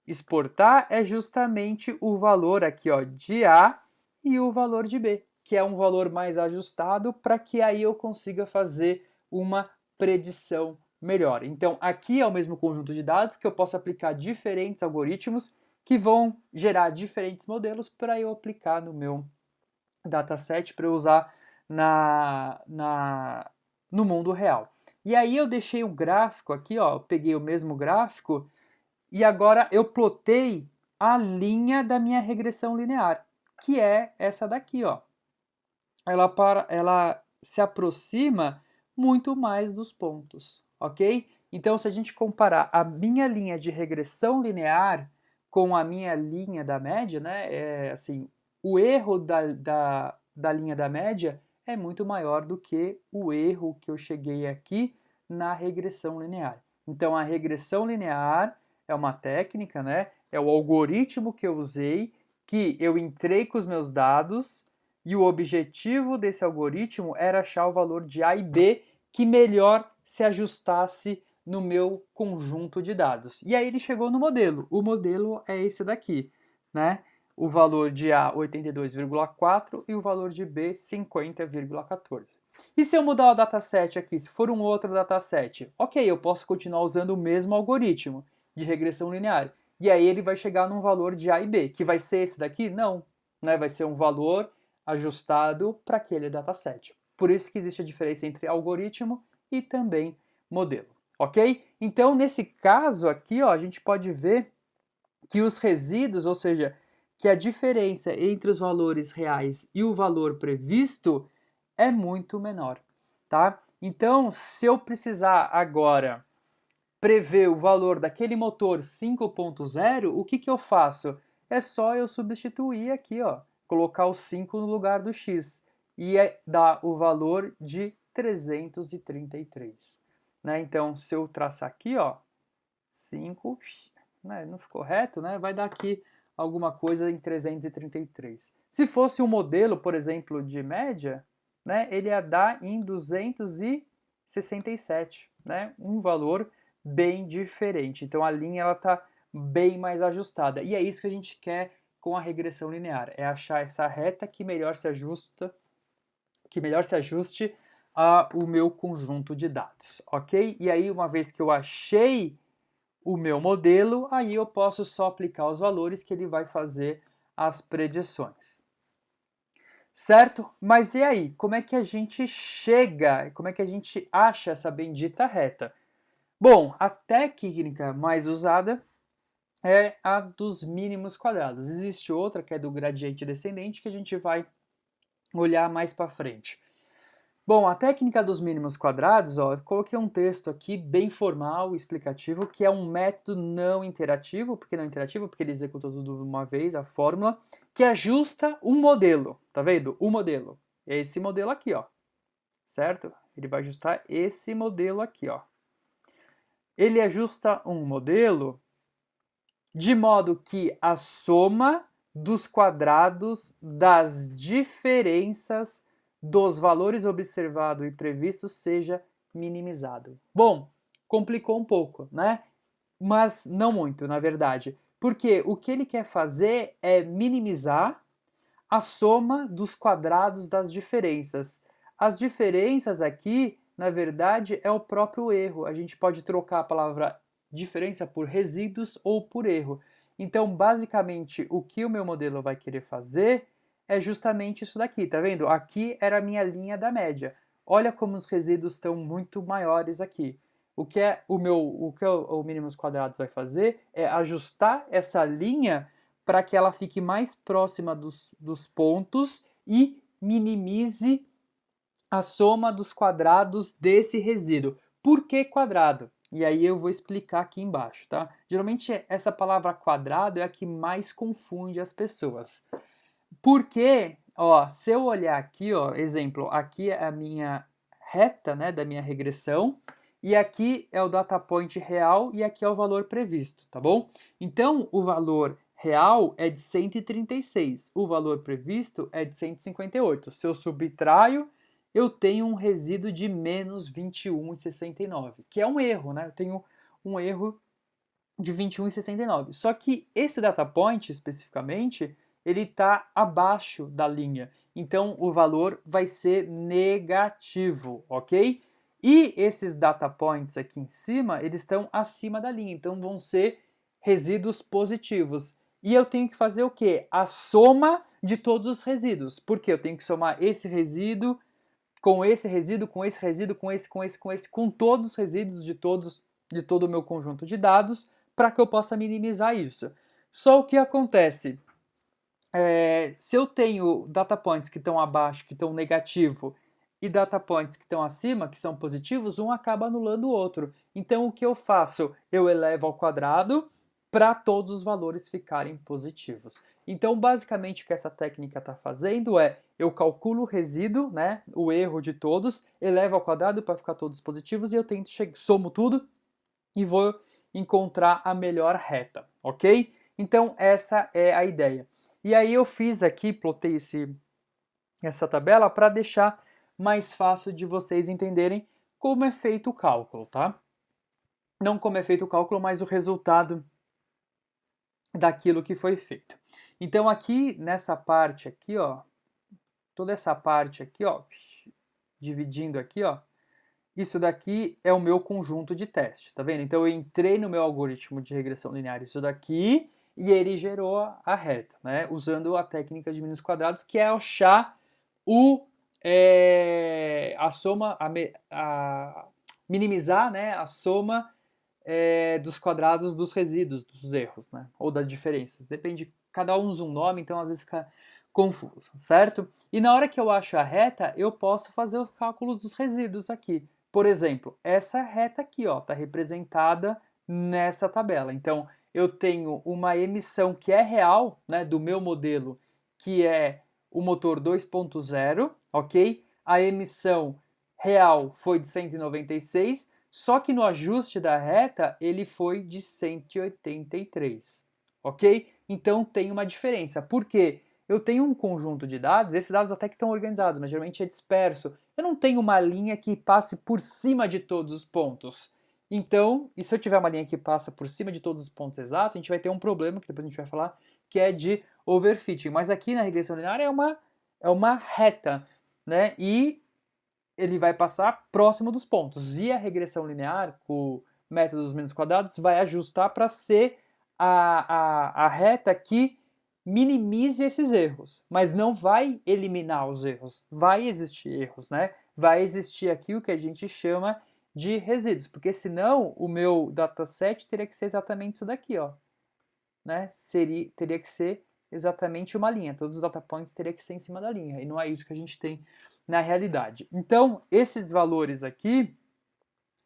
exportar é justamente o valor aqui, ó, de A e o valor de B, que é um valor mais ajustado para que aí eu consiga fazer uma predição melhor. Então, aqui é o mesmo conjunto de dados que eu posso aplicar diferentes algoritmos que vão gerar diferentes modelos para eu aplicar no meu dataset para eu usar no mundo real. E aí eu deixei o gráfico aqui, ó, eu peguei o mesmo gráfico e agora eu plotei a linha da minha regressão linear, que é essa daqui, ó. Ela se aproxima muito mais dos pontos, ok? Então, se a gente comparar a minha linha de regressão linear com a minha linha da média, né, assim, o erro da linha da média é muito maior do que o erro que eu cheguei aqui na regressão linear. Então, a regressão linear é uma técnica, né, é o algoritmo que eu usei, que eu entrei com os meus dados, e o objetivo desse algoritmo era achar o valor de A e B que melhor se ajustasse no meu conjunto de dados. E aí ele chegou no modelo. O modelo é esse daqui, né? O valor de A 82,4 e o valor de B 50,14. E se eu mudar o dataset aqui, se for um outro dataset, ok, eu posso continuar usando o mesmo algoritmo de regressão linear. E aí ele vai chegar num valor de A e B, que vai ser esse daqui? Não, né? Vai ser um valor ajustado para aquele dataset. Por isso que existe a diferença entre algoritmo e também modelo, ok? Então, nesse caso aqui, ó, a gente pode ver que os resíduos, ou seja, que a diferença entre os valores reais e o valor previsto é muito menor, tá? Então, se eu precisar agora prever o valor daquele motor 5.0, o que eu faço? É só eu substituir aqui, ó, colocar o 5 no lugar do x e dar o valor de 333. Né? Então, se eu traçar aqui, ó, 5, né, não ficou reto, né? Vai dar aqui alguma coisa em 333. Se fosse um modelo, por exemplo, de média, né, ele ia dar em 267, né? Um valor bem diferente. Então a linha ela está bem mais ajustada. E é isso que a gente quer com a regressão linear, é achar essa reta que melhor se ajuste ao meu conjunto de dados, ok? E aí, uma vez que eu achei o meu modelo, aí eu posso só aplicar os valores que ele vai fazer as predições. Certo? Mas e aí? Como é que a gente chega, como é que a gente acha essa bendita reta? Bom, a técnica mais usada é a dos mínimos quadrados. Existe outra que é do gradiente descendente que a gente vai olhar mais para frente. Bom, a técnica dos mínimos quadrados, ó, eu coloquei um texto aqui bem formal, explicativo, que é um método não interativo. Por que não interativo? Porque ele executa tudo de uma vez, a fórmula, que ajusta um modelo, tá vendo? O modelo. É esse modelo aqui, ó, certo? Ele vai ajustar esse modelo aqui, ó. Ele ajusta um modelo de modo que a soma dos quadrados das diferenças dos valores observados e previstos seja minimizado. Bom, complicou um pouco, né? Mas não muito, na verdade. Porque o que ele quer fazer é minimizar a soma dos quadrados das diferenças. As diferenças aqui, na verdade, é o próprio erro. A gente pode trocar a palavra diferença por resíduos ou por erro. Então, basicamente, o que o meu modelo vai querer fazer é justamente isso daqui, tá vendo? Aqui era a minha linha da média. Olha como os resíduos estão muito maiores aqui. O que o mínimos quadrados vai fazer é ajustar essa linha para que ela fique mais próxima dos pontos e minimize a soma dos quadrados desse resíduo. Por que quadrado? E aí eu vou explicar aqui embaixo, tá? Geralmente essa palavra quadrado é a que mais confunde as pessoas. Porque, ó, se eu olhar aqui, ó, exemplo, aqui é a minha reta, né, da minha regressão, e aqui é o data point real e aqui é o valor previsto, tá bom? Então, o valor real é de 136, o valor previsto é de 158. Se eu subtraio, eu tenho um resíduo de menos 21,69, que é um erro, né? Eu tenho um erro de 21,69. Só que esse data point, especificamente, ele está abaixo da linha. Então, o valor vai ser negativo, ok? E esses data points aqui em cima, eles estão acima da linha. Então, vão ser resíduos positivos. E eu tenho que fazer o quê? A soma de todos os resíduos. Porque eu tenho que somar esse resíduo com esse resíduo, com esse resíduo, com todos os resíduos de todo o meu conjunto de dados, para que eu possa minimizar isso. Só o que acontece, se eu tenho data points que estão abaixo, que estão negativo, e data points que estão acima, que são positivos, um acaba anulando o outro. Então o que eu faço? Eu elevo ao quadrado para todos os valores ficarem positivos. Então basicamente o que essa técnica está fazendo é, eu calculo o resíduo, né, o erro de todos, elevo ao quadrado para ficar todos positivos e eu tento somo tudo e vou encontrar a melhor reta, ok? Então essa é a ideia. E aí eu fiz aqui, plotei essa tabela para deixar mais fácil de vocês entenderem como é feito o cálculo, tá? Não como é feito o cálculo, mas o resultado daquilo que foi feito. Então aqui, nessa parte aqui, ó, toda essa parte aqui, ó, dividindo aqui, ó, isso daqui é o meu conjunto de teste, tá vendo? Então eu entrei no meu algoritmo de regressão linear isso daqui e ele gerou a reta, né? Usando a técnica de mínimos quadrados, que é achar a soma, minimizar, né, a soma dos quadrados dos resíduos, dos erros, né? Ou das diferenças. Depende, cada um usa um nome, então às vezes fica confuso, certo? E na hora que eu acho a reta, eu posso fazer os cálculos dos resíduos aqui. Por exemplo, essa reta aqui, ó, está representada nessa tabela. Então, eu tenho uma emissão que é real, né, do meu modelo, que é o motor 2.0, ok? A emissão real foi de 196, só que no ajuste da reta ele foi de 183, ok? Então tem uma diferença. Por quê? Eu tenho um conjunto de dados, esses dados até que estão organizados, mas geralmente é disperso. Eu não tenho uma linha que passe por cima de todos os pontos. Então, e se eu tiver uma linha que passa por cima de todos os pontos exatos, a gente vai ter um problema, que depois a gente vai falar, que é de overfitting. Mas aqui na regressão linear é uma reta, né? E ele vai passar próximo dos pontos. E a regressão linear, com o método dos menos quadrados, vai ajustar para ser a reta que minimize esses erros, mas não vai eliminar os erros. Vai existir erros, né? Vai existir aqui o que a gente chama de resíduos, porque senão o meu dataset teria que ser exatamente isso daqui, ó, né? Teria que ser exatamente uma linha. Todos os data points teria que ser em cima da linha, e não é isso que a gente tem na realidade. Então, esses valores aqui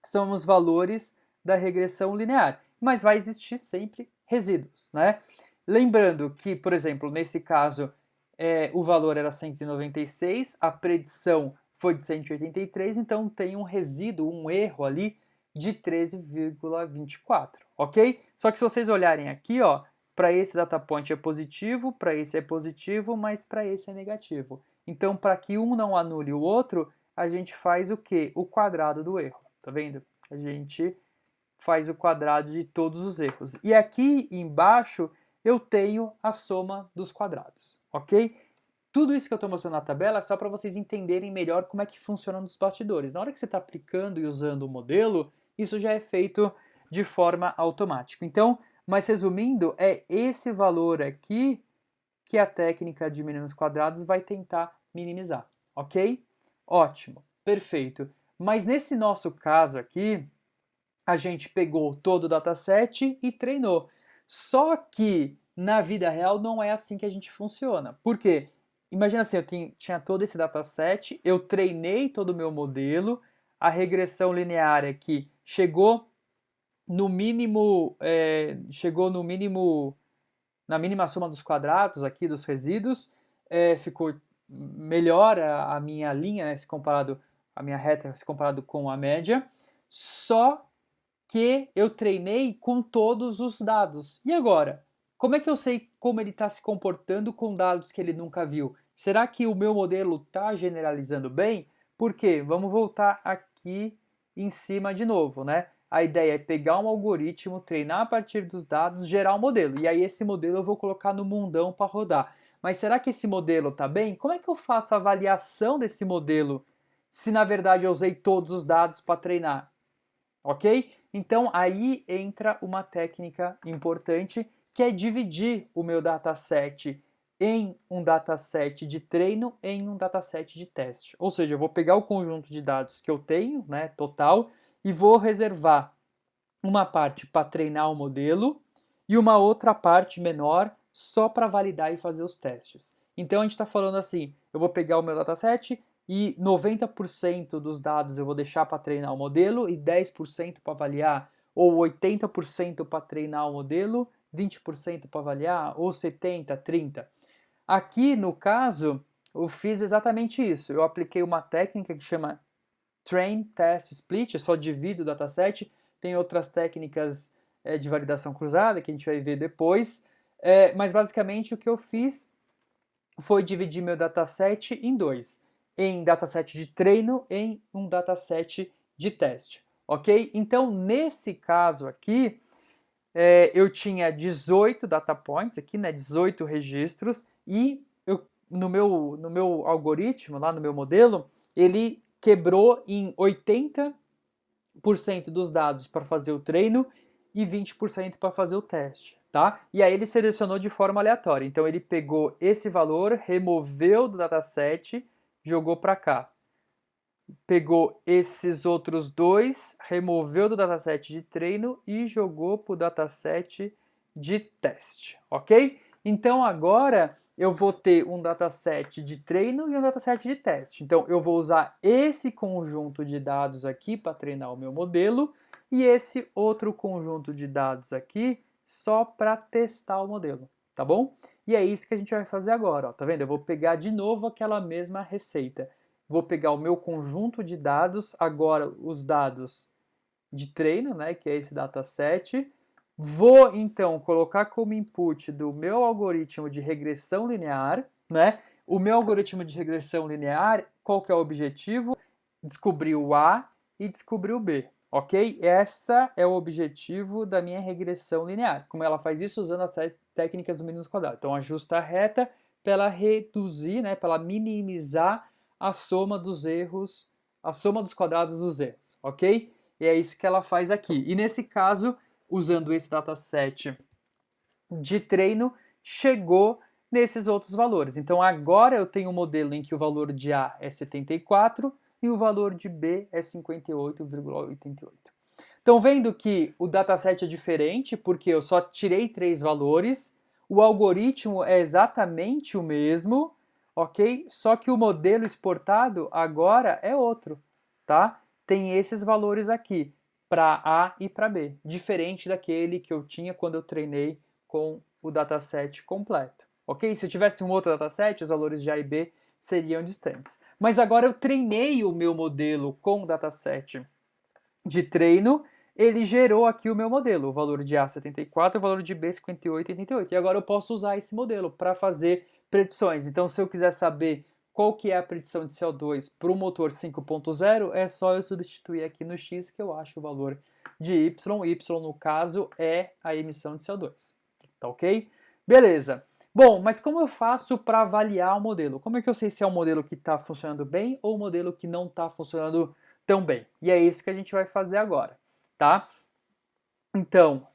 são os valores da regressão linear, mas vai existir sempre resíduos, né? Lembrando que, por exemplo, nesse caso, o valor era 196, a predição foi de 183, então tem um resíduo, um erro ali de 13,24, ok? Só que se vocês olharem aqui, ó, para esse data point é positivo, para esse é positivo, mas para esse é negativo. Então, para que um não anule o outro, a gente faz o quê? O quadrado do erro, tá vendo? A gente faz o quadrado de todos os erros. E aqui embaixo eu tenho a soma dos quadrados, ok? Tudo isso que eu estou mostrando na tabela é só para vocês entenderem melhor como é que funciona nos bastidores. Na hora que você está aplicando e usando o modelo, isso já é feito de forma automática. Então, mas resumindo, é esse valor aqui que a técnica de mínimos quadrados vai tentar minimizar, ok? Ótimo, perfeito. Mas nesse nosso caso aqui, a gente pegou todo o dataset e treinou. Só que na vida real não é assim que a gente funciona. Por quê? Imagina assim, eu tinha todo esse dataset, eu treinei todo o meu modelo, a regressão linear aqui chegou no mínimo, na mínima soma dos quadrados aqui dos resíduos, ficou melhor a minha linha, né, se comparado, a minha reta se comparado com a média, só que eu treinei com todos os dados. E agora? Como é que eu sei como ele está se comportando com dados que ele nunca viu? Será que o meu modelo está generalizando bem? Por quê? Vamos voltar aqui em cima de novo, né? A ideia é pegar um algoritmo, treinar a partir dos dados, gerar um modelo. E aí esse modelo eu vou colocar no mundão para rodar. Mas será que esse modelo está bem? Como é que eu faço a avaliação desse modelo se na verdade eu usei todos os dados para treinar? Ok? Então aí entra uma técnica importante que é dividir o meu dataset em um dataset de treino em um dataset de teste. Ou seja, eu vou pegar o conjunto de dados que eu tenho, né, total, e vou reservar uma parte para treinar o modelo e uma outra parte menor só para validar e fazer os testes. Então a gente está falando assim, eu vou pegar o meu dataset e 90% dos dados eu vou deixar para treinar o modelo e 10% para avaliar, ou 80% para treinar o modelo, 20% para avaliar, ou 70%, 30%. Aqui, no caso, eu fiz exatamente isso. Eu apliquei uma técnica que chama Train Test Split, eu só divido o dataset. Tem outras técnicas de validação cruzada que a gente vai ver depois. Mas basicamente o que eu fiz foi dividir meu dataset em dois. Em dataset de treino e em um dataset de teste. Ok? Então, nesse caso aqui, eu tinha 18 data points aqui, né, 18 registros, e no meu algoritmo, lá no meu modelo, ele quebrou em 80% dos dados para fazer o treino e 20% para fazer o teste, tá? E aí ele selecionou de forma aleatória. Então ele pegou esse valor, removeu do dataset, jogou para cá. Pegou esses outros dois, removeu do dataset de treino e jogou para o dataset de teste, ok? Então agora eu vou ter um dataset de treino e um dataset de teste. Então eu vou usar esse conjunto de dados aqui para treinar o meu modelo e esse outro conjunto de dados aqui só para testar o modelo, tá bom? E é isso que a gente vai fazer agora, ó, tá vendo? Eu vou pegar de novo aquela mesma receita. Vou pegar o meu conjunto de dados, agora os dados de treino, né, que é esse dataset. Vou, então, colocar como input do meu algoritmo de regressão linear, né? O meu algoritmo de regressão linear, qual que é o objetivo? Descobrir o A e descobrir o B, ok? Essa é o objetivo da minha regressão linear. Como ela faz isso? Usando as técnicas do mínimo quadrado. Então, ajusta a reta para ela reduzir, né, para ela minimizar a soma dos erros, a soma dos quadrados dos erros, ok? E é isso que ela faz aqui. E nesse caso, usando esse dataset de treino, chegou nesses outros valores. Então agora eu tenho um modelo em que o valor de A é 74 e o valor de B é 58,88. Então vendo que o dataset é diferente, porque eu só tirei 3 valores, o algoritmo é exatamente o mesmo, ok? Só que o modelo exportado agora é outro, tá? Tem esses valores aqui, para A e para B, diferente daquele que eu tinha quando eu treinei com o dataset completo, ok? Se eu tivesse um outro dataset, os valores de A e B seriam distantes. Mas agora eu treinei o meu modelo com o dataset de treino, ele gerou aqui o meu modelo, o valor de A 74 e o valor de B 58 e 88. E agora eu posso usar esse modelo para fazer predições. Então, se eu quiser saber qual que é a predição de CO2 para o motor 5.0, é só eu substituir aqui no X que eu acho o valor de Y. Y, no caso, é a emissão de CO2. Tá ok? Beleza. Bom, mas como eu faço para avaliar o modelo? Como é que eu sei se é um modelo que está funcionando bem ou um modelo que não está funcionando tão bem? E é isso que a gente vai fazer agora, tá? Então,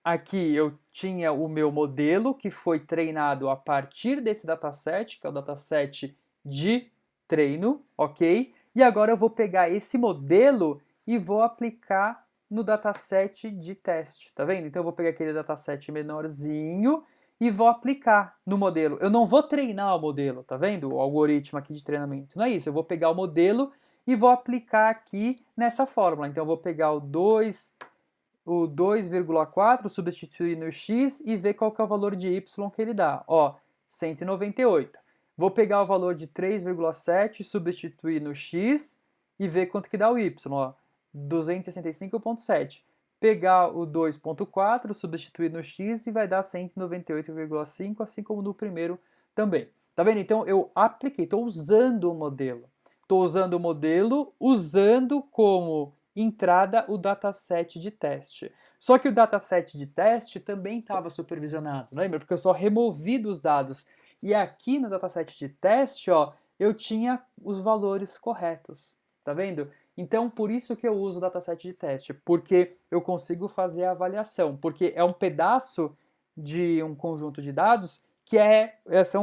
aqui eu tinha o meu modelo que foi treinado a partir desse dataset, que é o dataset de treino, ok? E agora eu vou pegar esse modelo e vou aplicar no dataset de teste, tá vendo? Então eu vou pegar aquele dataset menorzinho e vou aplicar no modelo. Eu não vou treinar o modelo, tá vendo? O algoritmo aqui de treinamento. Não é isso, eu vou pegar o modelo e vou aplicar aqui nessa fórmula. Então eu vou pegar o 2,4, substituir no x e ver qual que é o valor de y que ele dá. Ó, 198. Vou pegar o valor de 3,7, substituir no x e ver quanto que dá o y. Ó, 265,7. Pegar o 2,4, substituir no x e vai dar 198,5, assim como no primeiro também. Tá vendo? Então eu apliquei, estou usando o modelo. estou usando o modelo, usando como entrada o dataset de teste. Só que o dataset de teste também estava supervisionado, lembra? Porque eu só removi dos dados. E aqui no dataset de teste, ó, eu tinha os valores corretos, tá vendo? Então, por isso que eu uso o dataset de teste, porque eu consigo fazer a avaliação, porque é um pedaço de um conjunto de dados que são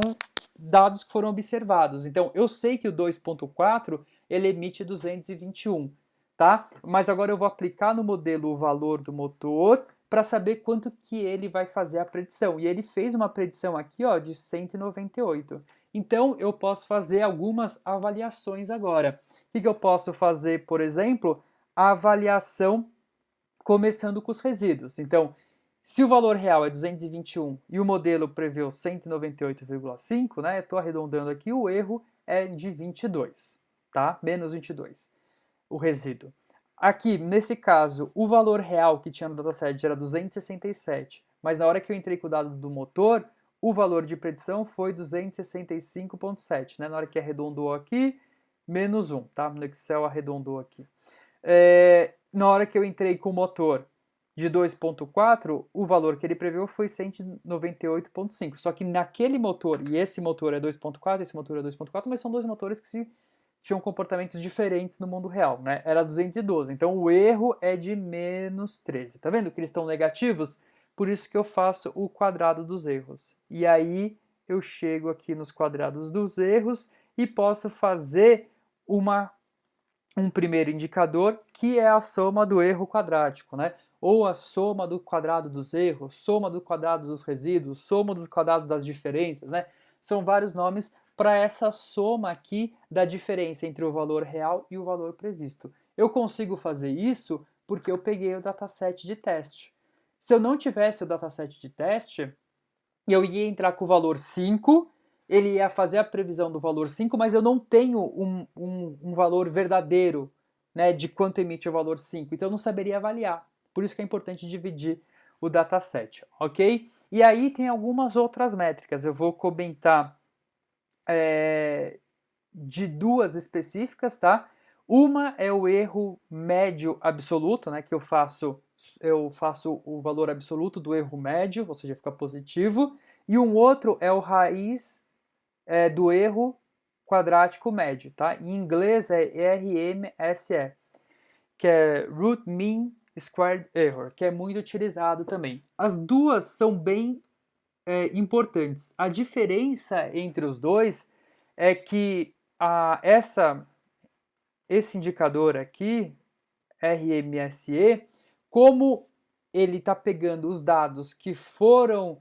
dados que foram observados. Então, eu sei que o 2.4 ele emite 221, tá? Mas agora eu vou aplicar no modelo o valor do motor para saber quanto que ele vai fazer a predição. E ele fez uma predição aqui, ó, de 198. Então, eu posso fazer algumas avaliações agora. O que eu posso fazer, por exemplo? A avaliação começando com os resíduos. Então, se o valor real é 221 e o modelo preveu 198,5, né? Estou arredondando aqui, o erro é de 22, tá? Menos 22, o resíduo. Aqui, nesse caso, o valor real que tinha no dataset era 267, mas na hora que eu entrei com o dado do motor, o valor de predição foi 265,7, né? Na hora que arredondou aqui, menos 1, tá? No Excel arredondou aqui. Na hora que eu entrei com o motor de 2.4, o valor que ele previu foi 198,5. Só que naquele motor, e esse motor é 2.4, esse motor é 2.4, mas são dois motores que tinham comportamentos diferentes no mundo real, né? Era 212, então o erro é de menos 13. Tá vendo que eles estão negativos? Por isso que eu faço o quadrado dos erros. E aí eu chego aqui nos quadrados dos erros e posso fazer um primeiro indicador, que é a soma do erro quadrático, né? Ou a soma do quadrado dos erros, soma do quadrado dos resíduos, soma do quadrado das diferenças, né? São vários nomes para essa soma aqui da diferença entre o valor real e o valor previsto. Eu consigo fazer isso porque eu peguei o dataset de teste. Se eu não tivesse o dataset de teste, eu ia entrar com o valor 5, ele ia fazer a previsão do valor 5, mas eu não tenho um valor verdadeiro, né, de quanto emite o valor 5, então eu não saberia avaliar. Por isso que é importante dividir o dataset, ok? E aí tem algumas outras métricas, eu vou comentar de duas específicas, tá? Uma é o erro médio absoluto, né, que eu faço o valor absoluto do erro médio, ou seja, fica positivo, e um outro é o raiz do erro quadrático médio, tá? Em inglês é RMSE, que é Root Mean Squared Error, que é muito utilizado também. As duas são bem importantes. A diferença entre os dois é que esse indicador aqui, RMSE, como ele está pegando os dados que foram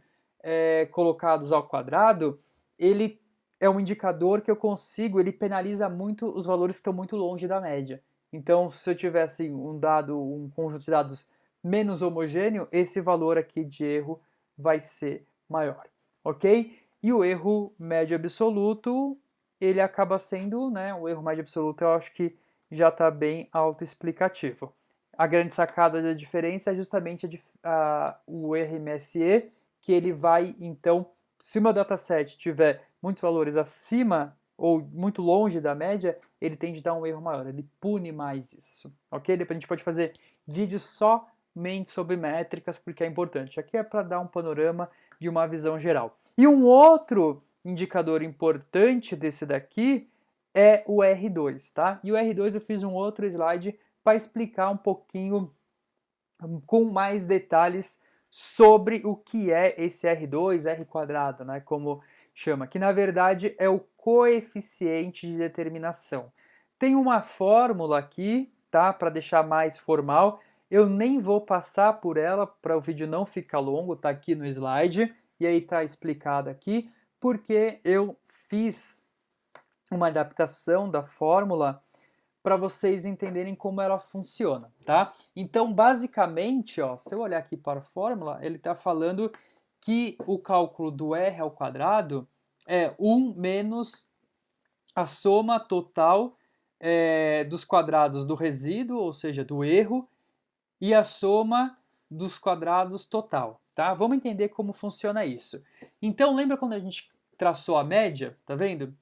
colocados ao quadrado, ele é um indicador que eu consigo, ele penaliza muito os valores que estão muito longe da média. Então, se eu tivesse um conjunto de dados menos homogêneo, esse valor aqui de erro vai ser maior, ok? E o erro médio absoluto, ele acaba sendo, né, o erro médio absoluto eu acho que já está bem autoexplicativo. A grande sacada da diferença é justamente o RMSE, que ele vai, então, se o meu dataset tiver muitos valores acima ou muito longe da média, ele tende a dar um erro maior, ele pune mais isso, ok? Depois a gente pode fazer vídeos somente sobre métricas, porque é importante. Aqui é para dar um panorama e uma visão geral. E um outro indicador importante desse daqui é o R2, tá? E o R2 eu fiz um outro slide para explicar um pouquinho com mais detalhes sobre o que é esse R2, R quadrado, né, como chama, que na verdade é o coeficiente de determinação. Tem uma fórmula aqui, tá, para deixar mais formal, eu nem vou passar por ela para o vídeo não ficar longo, tá aqui no slide, e aí tá explicado aqui, porque eu fiz uma adaptação da fórmula para vocês entenderem como ela funciona, tá? Então, basicamente, ó, se eu olhar aqui para a fórmula, ele está falando que o cálculo do R ao quadrado é 1 menos a soma total dos quadrados do resíduo, ou seja, do erro, e a soma dos quadrados total, tá? Vamos entender como funciona isso. Então, lembra quando a gente traçou a média, tá vendo?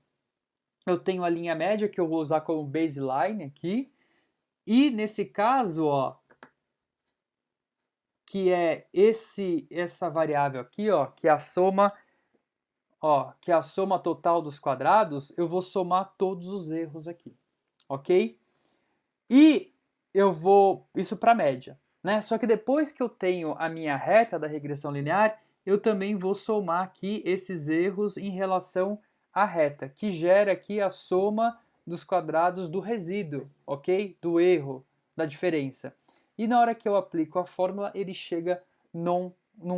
eu tenho a linha média que eu vou usar como baseline aqui. E nesse caso, ó, que é essa variável aqui, ó, que é a soma, ó, que é a soma total dos quadrados, eu vou somar todos os erros aqui, ok? E eu vou, isso para média, né? Só que depois que eu tenho a minha reta da regressão linear, eu também vou somar aqui esses erros em relação à reta, que gera aqui a soma dos quadrados do resíduo, ok? Do erro, da diferença. E na hora que eu aplico a fórmula, ele chega num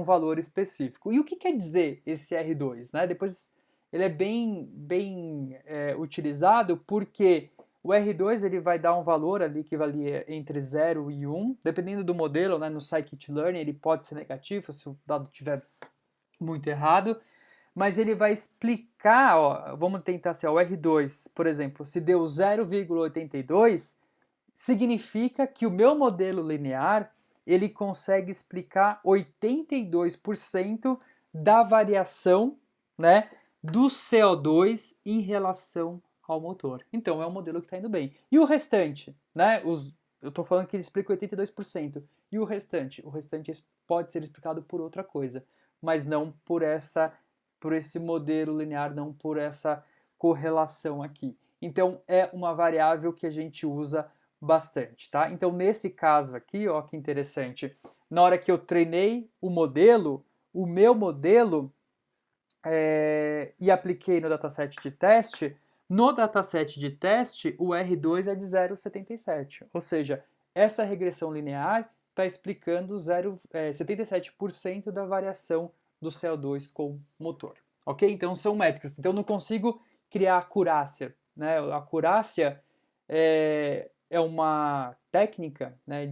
valor específico. E o que quer dizer esse R2, né? Depois ele é bem utilizado porque o R2 ele vai dar um valor ali que valia entre 0 e 1, dependendo do modelo, né? No scikit-learn ele pode ser negativo se o dado estiver muito errado, mas ele vai explicar, ó, vamos tentar ser o R2, por exemplo, se deu 0,82, significa que o meu modelo linear ele consegue explicar 82% da variação, né, do CO2 em relação ao motor. Então é um modelo que está indo bem. E o restante, né? Eu estou falando que ele explica 82%. E o restante? O restante pode ser explicado por outra coisa, mas não por esse modelo linear, não por essa correlação aqui. Então é uma variável que a gente usa bastante, tá? Então nesse caso aqui, ó, que interessante, na hora que eu treinei o meu modelo e apliquei no dataset de teste, no dataset de teste o R2 é de 0,77, ou seja, essa regressão linear está explicando 77% da variação do CO2 com o motor, ok? Então são métricas, então eu não consigo criar acurácia, né? A acurácia é uma técnica, né,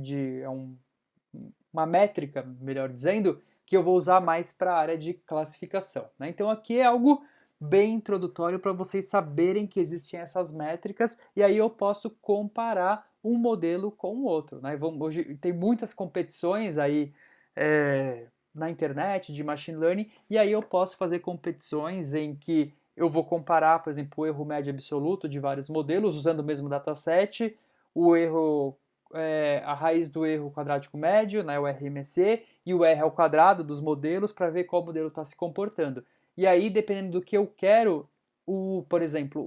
uma métrica, melhor dizendo, que eu vou usar mais para a área de classificação, né? Então aqui é algo bem introdutório para vocês saberem que existem essas métricas e aí eu posso comparar um modelo com o outro, né? Hoje tem muitas competições aí na internet de machine learning e aí eu posso fazer competições em que eu vou comparar, por exemplo, o erro médio absoluto de vários modelos usando o mesmo dataset, o erro a raiz do erro quadrático médio, né, o RMC, e o R ao quadrado dos modelos para ver qual modelo está se comportando. E aí, dependendo do que eu quero, por exemplo,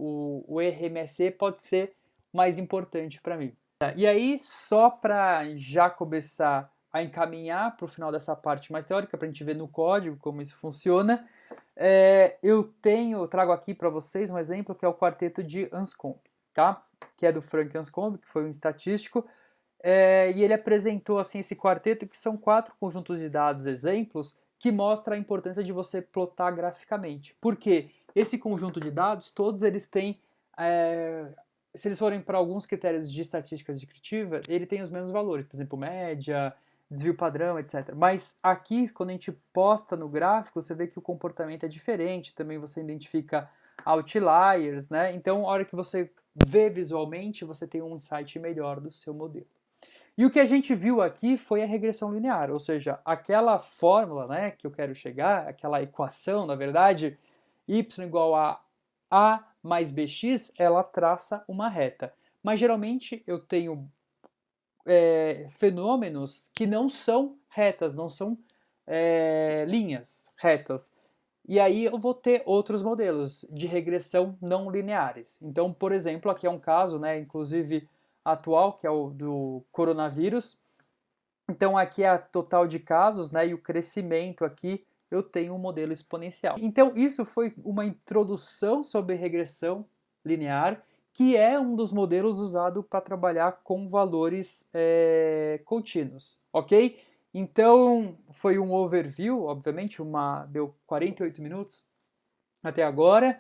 o RMC pode ser mais importante para mim. E aí, só para já começar a encaminhar para o final dessa parte mais teórica, para a gente ver no código como isso funciona, eu trago aqui para vocês um exemplo que é o quarteto de Anscombe, tá? Que é do Frank Anscombe, que foi um estatístico, e ele apresentou assim esse quarteto, que são 4 conjuntos de dados exemplos, que mostra a importância de você plotar graficamente. Porque esse conjunto de dados, todos eles têm, se eles forem para alguns critérios de estatística descritiva, ele tem os mesmos valores, por exemplo, média, desvio padrão, etc. Mas aqui, quando a gente posta no gráfico, você vê que o comportamento é diferente, também você identifica outliers, né? Então, a hora que você vê visualmente, você tem um insight melhor do seu modelo. E o que a gente viu aqui foi a regressão linear, ou seja, aquela fórmula, né, que eu quero chegar, aquela equação, na verdade, y igual a mais bx, ela traça uma reta. Mas geralmente eu tenho fenômenos que não são retas, não são linhas retas. E aí eu vou ter outros modelos de regressão não lineares. Então, por exemplo, aqui é um caso, né, inclusive atual, que é o do coronavírus. Então aqui é a total de casos, né, e o crescimento aqui eu tenho um modelo exponencial. Então isso foi uma introdução sobre regressão linear, que é um dos modelos usado para trabalhar com valores contínuos, ok? Então foi um overview, obviamente, deu 48 minutos até agora,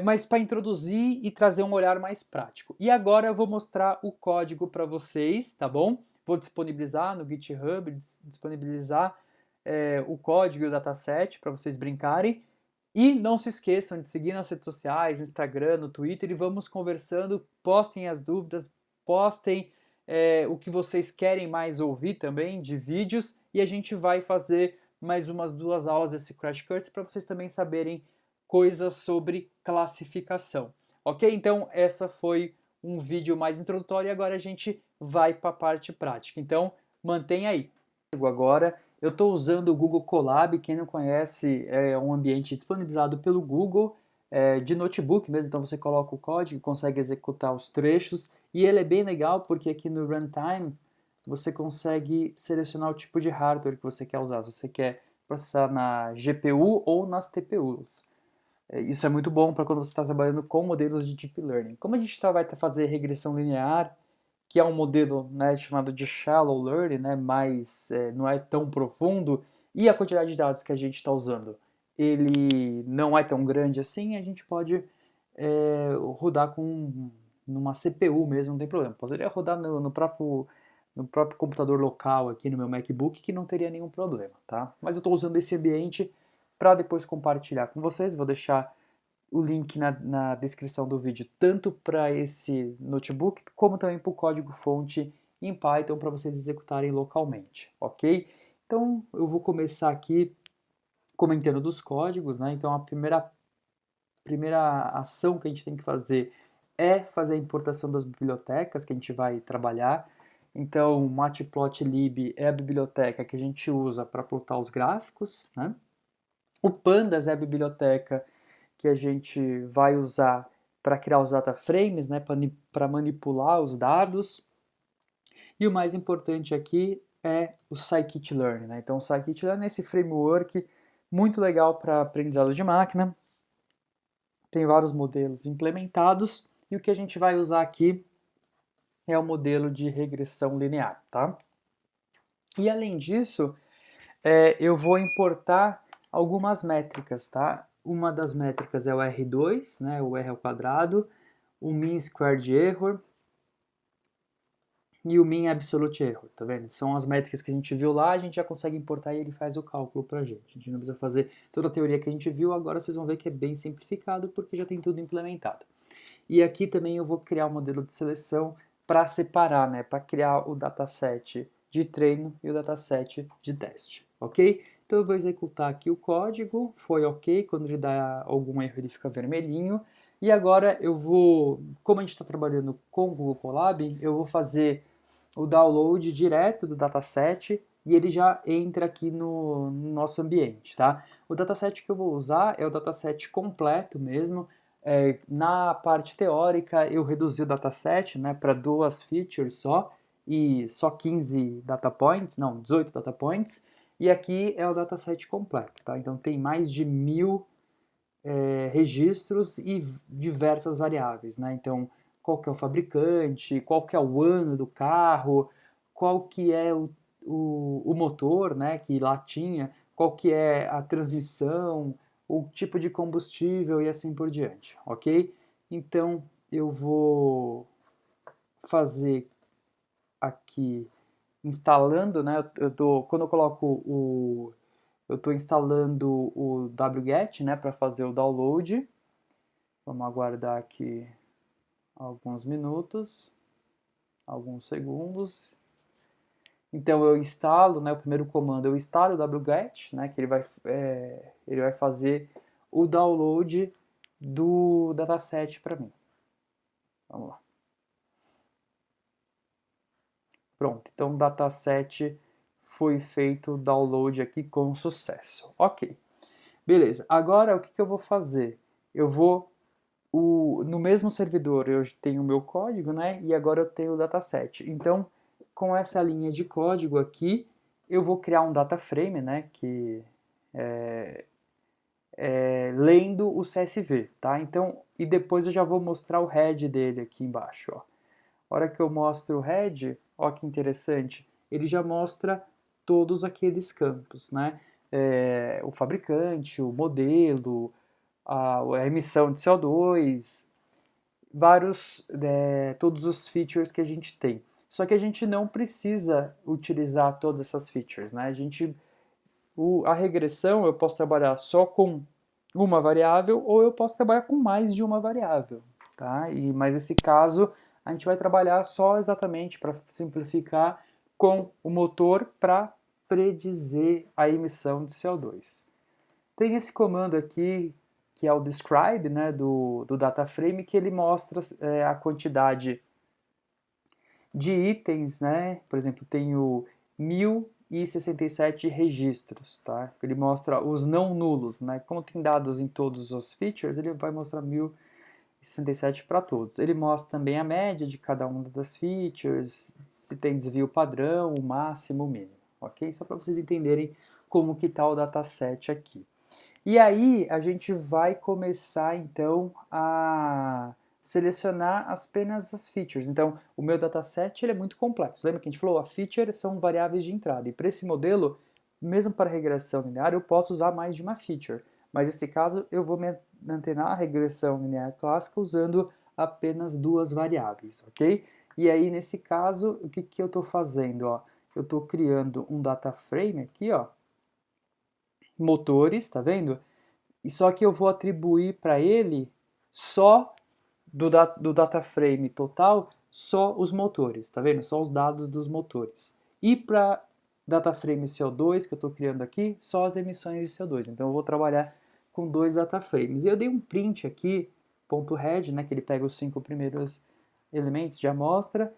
mas para introduzir e trazer um olhar mais prático. E agora eu vou mostrar o código para vocês, tá bom? Vou disponibilizar no GitHub, disponibilizar o código e o dataset para vocês brincarem. E não se esqueçam de seguir nas redes sociais, no Instagram, no Twitter, e vamos conversando, postem as dúvidas, postem o que vocês querem mais ouvir também de vídeos, e a gente vai fazer mais umas 2 aulas desse Crash Course para vocês também saberem coisas sobre classificação, Ok? Então, essa foi um vídeo mais introdutório e agora a gente vai para a parte prática. Então, mantenha aí. Agora, eu estou usando o Google Colab. Quem não conhece, é um ambiente disponibilizado pelo Google, de notebook mesmo. Então, você coloca o código, consegue executar os trechos. E ele é bem legal porque aqui no Runtime você consegue selecionar o tipo de hardware que você quer usar. Se você quer processar na GPU ou nas TPUs. Isso é muito bom para quando você está trabalhando com modelos de Deep Learning. Como a gente vai fazer regressão linear, que é um modelo, né, chamado de Shallow Learning, né, mas não é tão profundo, e a quantidade de dados que a gente está usando, ele não é tão grande assim, a gente pode rodar numa CPU mesmo, não tem problema. Poderia rodar no próprio computador local aqui no meu MacBook, que não teria nenhum problema, tá? Mas eu estou usando esse ambiente para depois compartilhar com vocês. Vou deixar o link na descrição do vídeo, tanto para esse notebook, como também para o código-fonte em Python para vocês executarem localmente, ok? Então, eu vou começar aqui comentando dos códigos, né? Então, a primeira ação que a gente tem que fazer é fazer a importação das bibliotecas que a gente vai trabalhar. Então, Matplotlib é a biblioteca que a gente usa para plotar os gráficos, né? O Pandas é a biblioteca que a gente vai usar para criar os data frames, né, para manipular os dados. E o mais importante aqui é o Scikit-learn. Né? Então, o Scikit-learn é esse framework muito legal para aprendizado de máquina. Tem vários modelos implementados e o que a gente vai usar aqui é o modelo de regressão linear. Tá? E além disso, eu vou importar algumas métricas, tá? Uma das métricas é o R2, né, o R ao quadrado, o mean squared error e o mean absolute error, tá vendo? São as métricas que a gente viu lá, a gente já consegue importar e ele faz o cálculo pra gente. A gente não precisa fazer toda a teoria que a gente viu, agora vocês vão ver que é bem simplificado porque já tem tudo implementado. E aqui também eu vou criar um modelo de seleção para separar, né, para criar o dataset de treino e o dataset de teste, ok? Então eu vou executar aqui o código, foi ok, quando ele dá algum erro ele fica vermelhinho. E agora eu vou, como a gente está trabalhando com o Google Colab, eu vou fazer o download direto do dataset e ele já entra aqui no nosso ambiente, tá? O dataset que eu vou usar é o dataset completo mesmo. Na parte teórica eu reduzi o dataset, né, para 2 features só e só 15 data points, não, 18 data points, e aqui é o dataset completo, tá? Então tem mais de 1000 registros e diversas variáveis, né? Então, qual que é o fabricante, qual que é o ano do carro, qual que é o motor, né, que lá tinha, qual que é a transmissão, o tipo de combustível e assim por diante, ok? Então, eu vou fazer aqui instalando, né? Quando eu coloco eu estou instalando o wget, né, para fazer o download. Vamos aguardar aqui alguns minutos, alguns segundos. Então eu instalo, né, o primeiro comando eu instalo o wget, né, que ele vai fazer o download do dataset para mim. Vamos lá. Pronto, então o dataset foi feito o download aqui com sucesso. Ok, beleza. Agora o que eu vou fazer? Eu vou, no mesmo servidor eu tenho o meu código, né? E agora eu tenho o dataset. Então, com essa linha de código aqui, eu vou criar um data frame, né? Que lendo o CSV, tá? Então, e depois eu já vou mostrar o head dele aqui embaixo, ó. A hora que eu mostro o head, ó que interessante, ele já mostra todos aqueles campos, né? O fabricante, o modelo, a emissão de CO2, todos os features que a gente tem. Só que a gente não precisa utilizar todas essas features, né? A regressão eu posso trabalhar só com uma variável ou eu posso trabalhar com mais de uma variável, tá? Mas nesse caso a gente vai trabalhar só exatamente para simplificar com o motor para predizer a emissão de CO2. Tem esse comando aqui que é o describe, né, do data frame, que ele mostra a quantidade de itens, né? Por exemplo, tenho 1067 registros, tá? Ele mostra os não nulos, né? Como tem dados em todos os features, ele vai mostrar 1067 para todos. Ele mostra também a média de cada uma das features, se tem desvio padrão, o máximo, o mínimo, ok? Só para vocês entenderem como que está o dataset aqui. E aí a gente vai começar então a selecionar apenas as features. Então, o meu dataset ele é muito complexo. Lembra que a gente falou? A feature são variáveis de entrada. E para esse modelo, mesmo para regressão linear, eu posso usar mais de uma feature. Mas nesse caso, eu vou manter a regressão linear clássica usando apenas duas variáveis, ok? E aí, nesse caso, o que eu estou fazendo? Ó? Eu estou criando um data frame aqui, ó, motores, tá vendo? E só que eu vou atribuir para ele só do data frame total, só os motores, tá vendo? Só os dados dos motores. E para data frame CO2 que eu estou criando aqui, só as emissões de CO2. Então eu vou trabalhar com dois data frames. E eu dei um print aqui, .head, né, que ele pega os 5 primeiros elementos de amostra,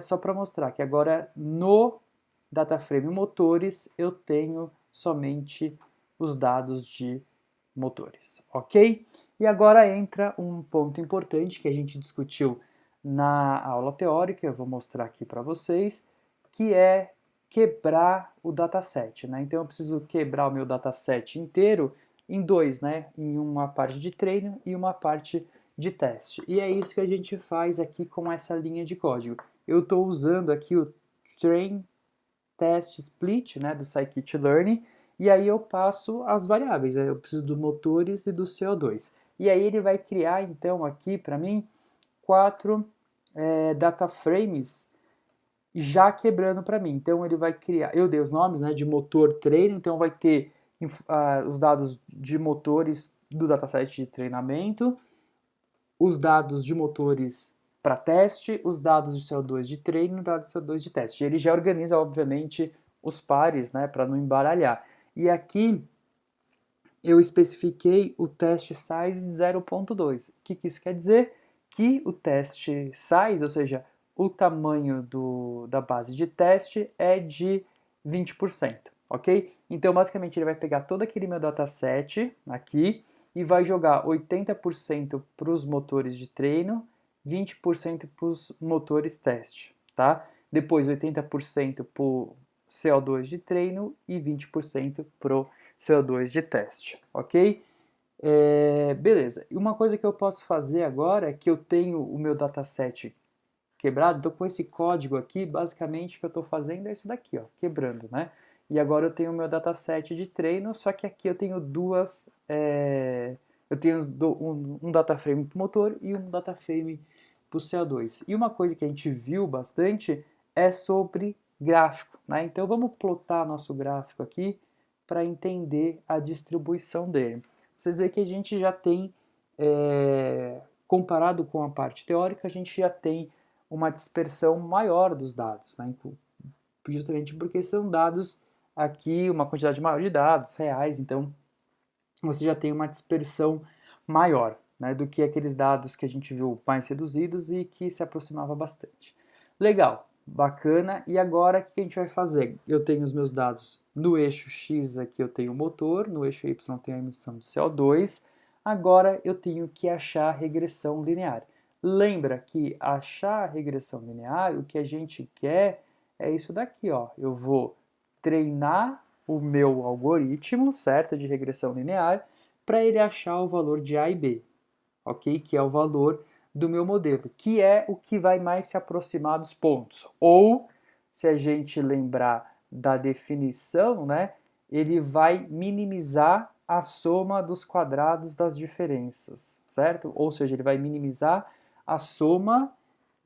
só para mostrar que agora no data frame motores eu tenho somente os dados de motores, ok? E agora entra um ponto importante que a gente discutiu na aula teórica, eu vou mostrar aqui para vocês, que é quebrar o dataset, né? Então eu preciso quebrar o meu dataset inteiro em dois, né? Em uma parte de treino e uma parte de teste. E é isso que a gente faz aqui com essa linha de código. Eu estou usando aqui o train test split, né, do scikit-learn, e aí eu passo as variáveis, eu preciso dos motores e do CO2. E aí ele vai criar, então, aqui para mim, 4 data frames já quebrando para mim. Então ele vai criar, eu dei os nomes, né, de motor treino, então vai ter os dados de motores do dataset de treinamento, os dados de motores para teste, os dados de CO2 de treino e os dados de CO2 de teste. Ele já organiza, obviamente, os pares, né, para não embaralhar. E aqui eu especifiquei o teste size de 0.2. O que isso quer dizer? Que o teste size, ou seja, o tamanho da base de teste é de 20%, ok? Então, basicamente, ele vai pegar todo aquele meu dataset aqui e vai jogar 80% para os motores de treino, 20% para os motores teste, tá? Depois 80% para o CO2 de treino e 20% para o CO2 de teste, ok? Beleza. E uma coisa que eu posso fazer agora é que eu tenho o meu dataset quebrado, então com esse código aqui, basicamente o que eu estou fazendo é isso daqui, ó, quebrando, né? E agora eu tenho o meu dataset de treino, só que aqui eu tenho duas, eu tenho um data frame para o motor e um data frame para o CO2. E uma coisa que a gente viu bastante é sobre gráfico, né? Então vamos plotar nosso gráfico aqui para entender a distribuição dele. Vocês veem que a gente já tem, comparado com a parte teórica, a gente já tem uma dispersão maior dos dados, né? Justamente porque são dados aqui, uma quantidade maior de dados reais, então você já tem uma dispersão maior, né, do que aqueles dados que a gente viu mais reduzidos e que se aproximava bastante. Legal, bacana, e agora o que a gente vai fazer? Eu tenho os meus dados no eixo X, aqui eu tenho o motor, no eixo Y eu tenho a emissão de CO2, agora eu tenho que achar a regressão linear. Lembra que achar a regressão linear, o que a gente quer é isso daqui, ó. Eu vou treinar o meu algoritmo, certo, de regressão linear, para ele achar o valor de A e B, ok? Que é o valor do meu modelo, que é o que vai mais se aproximar dos pontos. Ou, se a gente lembrar da definição, né, ele vai minimizar a soma dos quadrados das diferenças, certo? Ou seja, ele vai minimizar a soma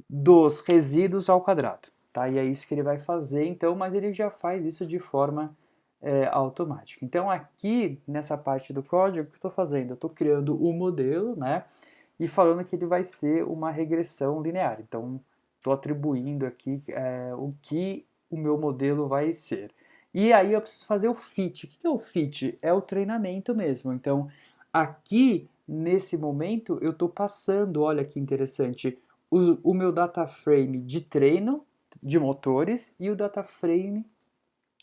dos resíduos ao quadrado, tá? E é isso que ele vai fazer, então, mas ele já faz isso de forma automática. Então, aqui, nessa parte do código, o que eu estou fazendo? Eu estou criando o modelo, né? E falando que ele vai ser uma regressão linear. Então, estou atribuindo aqui o que o meu modelo vai ser. E aí eu preciso fazer o fit. O que é o fit? É o treinamento mesmo. Então, aqui, nesse momento, eu estou passando, olha que interessante, o meu data frame de treino de motores e o data frame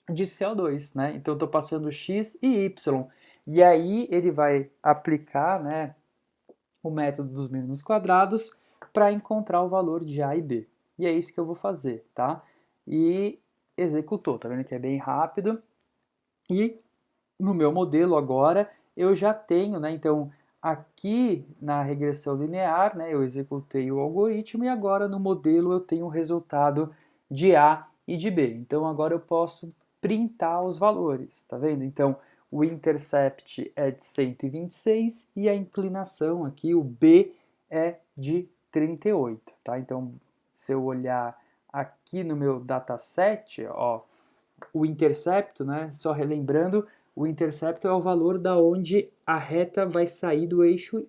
de CO2, né? Então eu estou passando X e Y. E aí ele vai aplicar, né, o método dos mínimos quadrados para encontrar o valor de A e B. E é isso que eu vou fazer, tá? E executou, tá vendo que é bem rápido. E no meu modelo agora eu já tenho, né? Então aqui na regressão linear, né, eu executei o algoritmo e agora no modelo eu tenho o resultado de A e de B. Então agora eu posso printar os valores, tá vendo? Então o intercept é de 126 e a inclinação aqui, o B, é de 38, tá? Então se eu olhar aqui no meu dataset, ó, o intercepto, né, só relembrando, o intercepto é o valor da onde a reta vai sair do eixo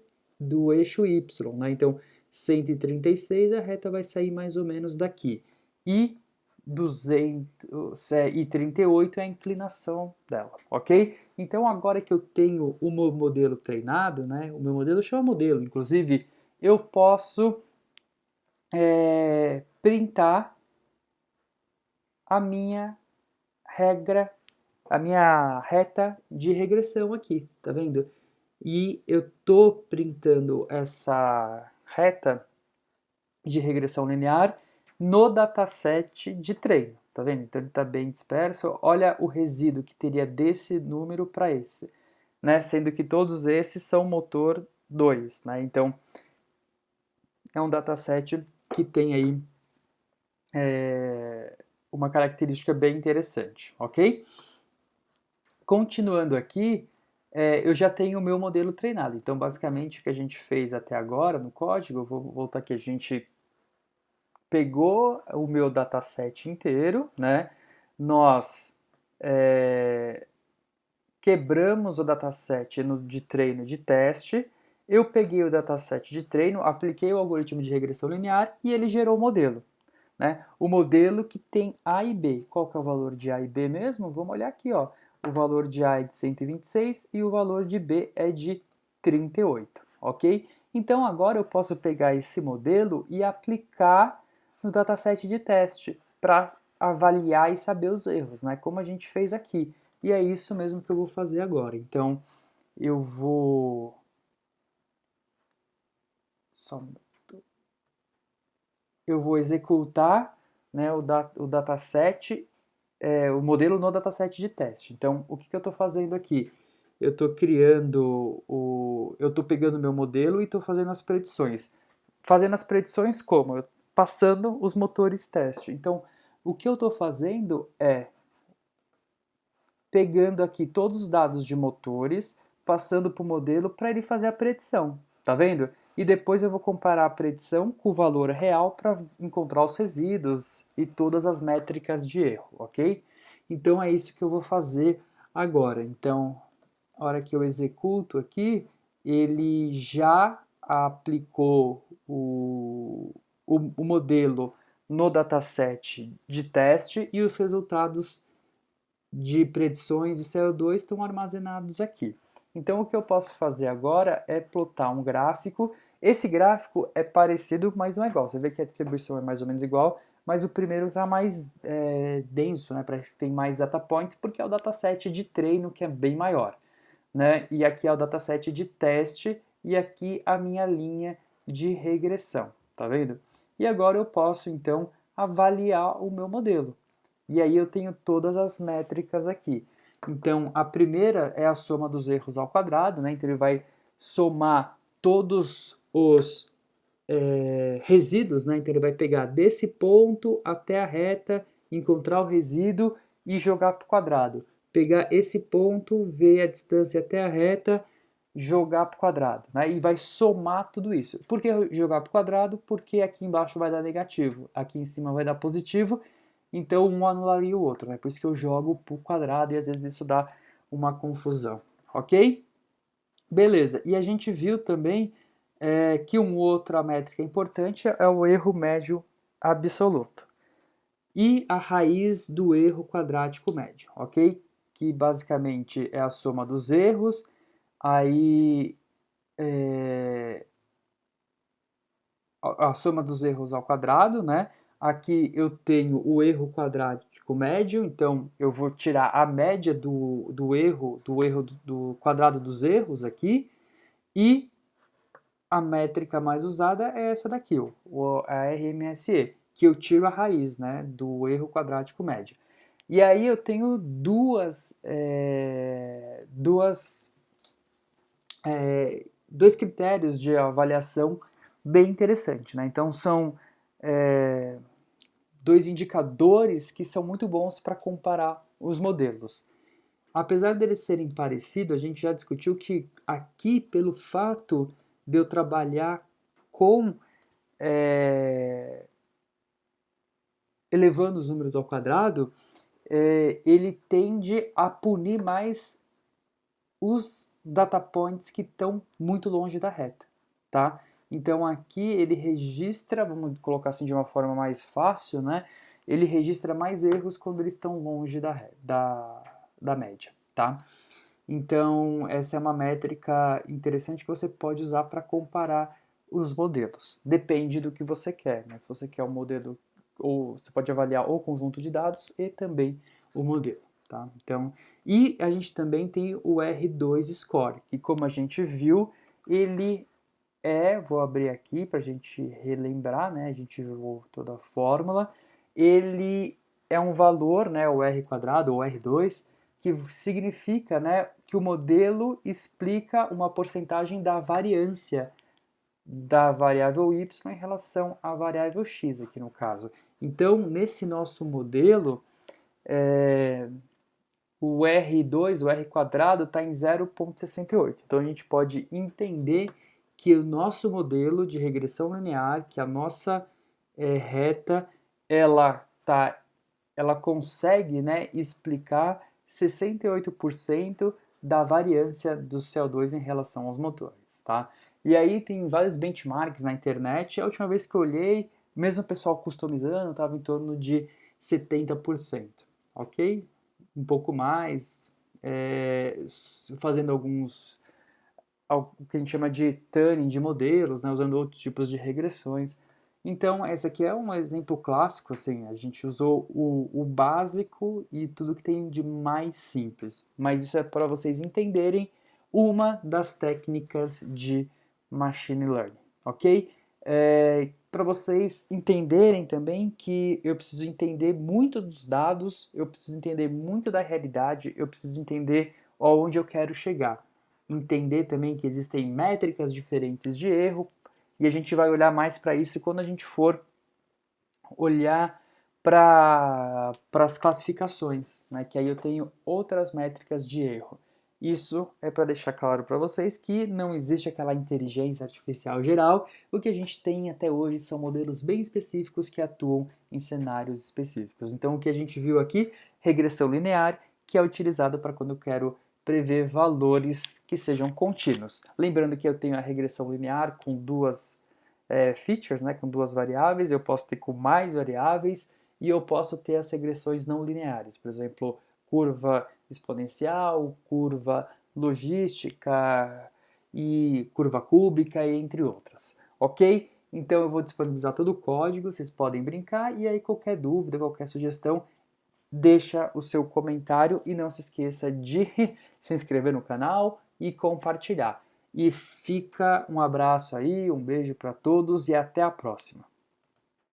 Y, né? Então, 136 a reta vai sair mais ou menos daqui. E 238 é a inclinação dela, ok? Então, agora que eu tenho o meu modelo treinado, né? O meu modelo chama modelo, inclusive, eu posso printar a minha reta de regressão aqui, tá vendo? E eu tô printando essa reta de regressão linear no dataset de treino, tá vendo? Então ele tá bem disperso. Olha o resíduo que teria desse número para esse, né? Sendo que todos esses são motor 2, né? Então é um dataset que tem aí uma característica bem interessante, ok? Continuando aqui, eu já tenho o meu modelo treinado. Então, basicamente, o que a gente fez até agora no código, eu vou voltar aqui, a gente pegou o meu dataset inteiro, né? Nós quebramos o dataset de treino de teste, eu peguei o dataset de treino, apliquei o algoritmo de regressão linear e ele gerou o modelo. Né? O modelo que tem A e B. Qual que é o valor de A e B mesmo? Vamos olhar aqui, ó. O valor de A é de 126 e o valor de B é de 38, ok? Então agora eu posso pegar esse modelo e aplicar no dataset de teste para avaliar e saber os erros, né? Como a gente fez aqui. E é isso mesmo que eu vou fazer agora. Então eu vou... Eu vou executar, né, o dataset, o modelo no dataset de teste. Então, o que eu estou fazendo aqui? Eu estou eu estou pegando meu modelo e estou fazendo as predições. Fazendo as predições como? Passando os motores teste. Então, o que eu estou fazendo é pegando aqui todos os dados de motores, passando para o modelo para ele fazer a predição. Tá vendo? E depois eu vou comparar a predição com o valor real para encontrar os resíduos e todas as métricas de erro, ok? Então é isso que eu vou fazer agora. Então, a hora que eu executo aqui, ele já aplicou o modelo no dataset de teste e os resultados de predições de CO2 estão armazenados aqui. Então o que eu posso fazer agora é plotar um gráfico. Esse gráfico é parecido, mas não é igual. Você vê que a distribuição é mais ou menos igual, mas o primeiro está mais denso, né? Parece que tem mais data points, porque é o dataset de treino que é bem maior. Né? E aqui é o dataset de teste e aqui a minha linha de regressão. Tá vendo? E agora eu posso então avaliar o meu modelo. E aí eu tenho todas as métricas aqui. Então, a primeira é a soma dos erros ao quadrado, né? Então ele vai somar todos os resíduos, né? Então ele vai pegar desse ponto até a reta, encontrar o resíduo e jogar para o quadrado. Pegar esse ponto, ver a distância até a reta, jogar para o quadrado, né? E vai somar tudo isso. Por que jogar para o quadrado? Porque aqui embaixo vai dar negativo, aqui em cima vai dar positivo, então um anularia o outro, né? Por isso que eu jogo para o quadrado e às vezes isso dá uma confusão, ok? Beleza, e a gente viu também que uma outra métrica importante é o erro médio absoluto e a raiz do erro quadrático médio, ok? Que basicamente é a soma dos erros Aí a soma dos erros ao quadrado, né? Aqui eu tenho o erro quadrático médio, então eu vou tirar a média do erro do quadrado dos erros aqui, e a métrica mais usada é essa daqui, a RMSE, que eu tiro a raiz, né, do erro quadrático médio. E aí eu tenho dois critérios de avaliação bem interessantes, né? Então são dois indicadores que são muito bons para comparar os modelos. Apesar deles serem parecidos, a gente já discutiu que aqui, pelo fato de eu trabalhar com elevando os números ao quadrado, ele tende a punir mais os data points que estão muito longe da reta, tá? Então aqui ele registra, vamos colocar assim de uma forma mais fácil, né? Ele registra mais erros quando eles estão longe da média, tá? Então essa é uma métrica interessante que você pode usar para comparar os modelos. Depende do que você quer, né? Se você quer um modelo, ou você pode avaliar o conjunto de dados e também o modelo. Tá? Então, e a gente também tem o R2 Score, que como a gente viu, ele vou abrir aqui para a gente relembrar, né? A gente viu toda a fórmula, ele é um valor, né, o R quadrado, ou R2, que significa, né, que o modelo explica uma porcentagem da variância da variável y em relação à variável x, aqui no caso. Então, nesse nosso modelo, o R2, o R quadrado, está em 0,68. Então a gente pode entender que o nosso modelo de regressão linear, que a nossa reta, ela consegue, né, explicar 68% da variância do CO2 em relação aos motores, tá? E aí tem vários benchmarks na internet. A última vez que eu olhei, mesmo o pessoal customizando, estava em torno de 70%, ok? Um pouco mais, fazendo o que a gente chama de tuning de modelos, né, usando outros tipos de regressões. Então, esse aqui é um exemplo clássico, assim, a gente usou o básico e tudo que tem de mais simples, mas isso é para vocês entenderem uma das técnicas de machine learning, ok? Para vocês entenderem também que eu preciso entender muito dos dados, eu preciso entender muito da realidade, eu preciso entender aonde eu quero chegar. Entender também que existem métricas diferentes de erro, e a gente vai olhar mais para isso quando a gente for olhar para as classificações, né? Que aí eu tenho outras métricas de erro. Isso é para deixar claro para vocês que não existe aquela inteligência artificial geral. O que a gente tem até hoje são modelos bem específicos que atuam em cenários específicos. Então, o que a gente viu aqui, regressão linear, que é utilizada para quando eu quero prever valores que sejam contínuos. Lembrando que eu tenho a regressão linear com duas features, né, com duas variáveis, eu posso ter com mais variáveis e eu posso ter as regressões não lineares, por exemplo, curva exponencial, curva logística e curva cúbica, entre outras, ok? Então eu vou disponibilizar todo o código, vocês podem brincar, e aí qualquer dúvida, qualquer sugestão, deixa o seu comentário e não se esqueça de se inscrever no canal e compartilhar. E fica um abraço aí, um beijo para todos e até a próxima.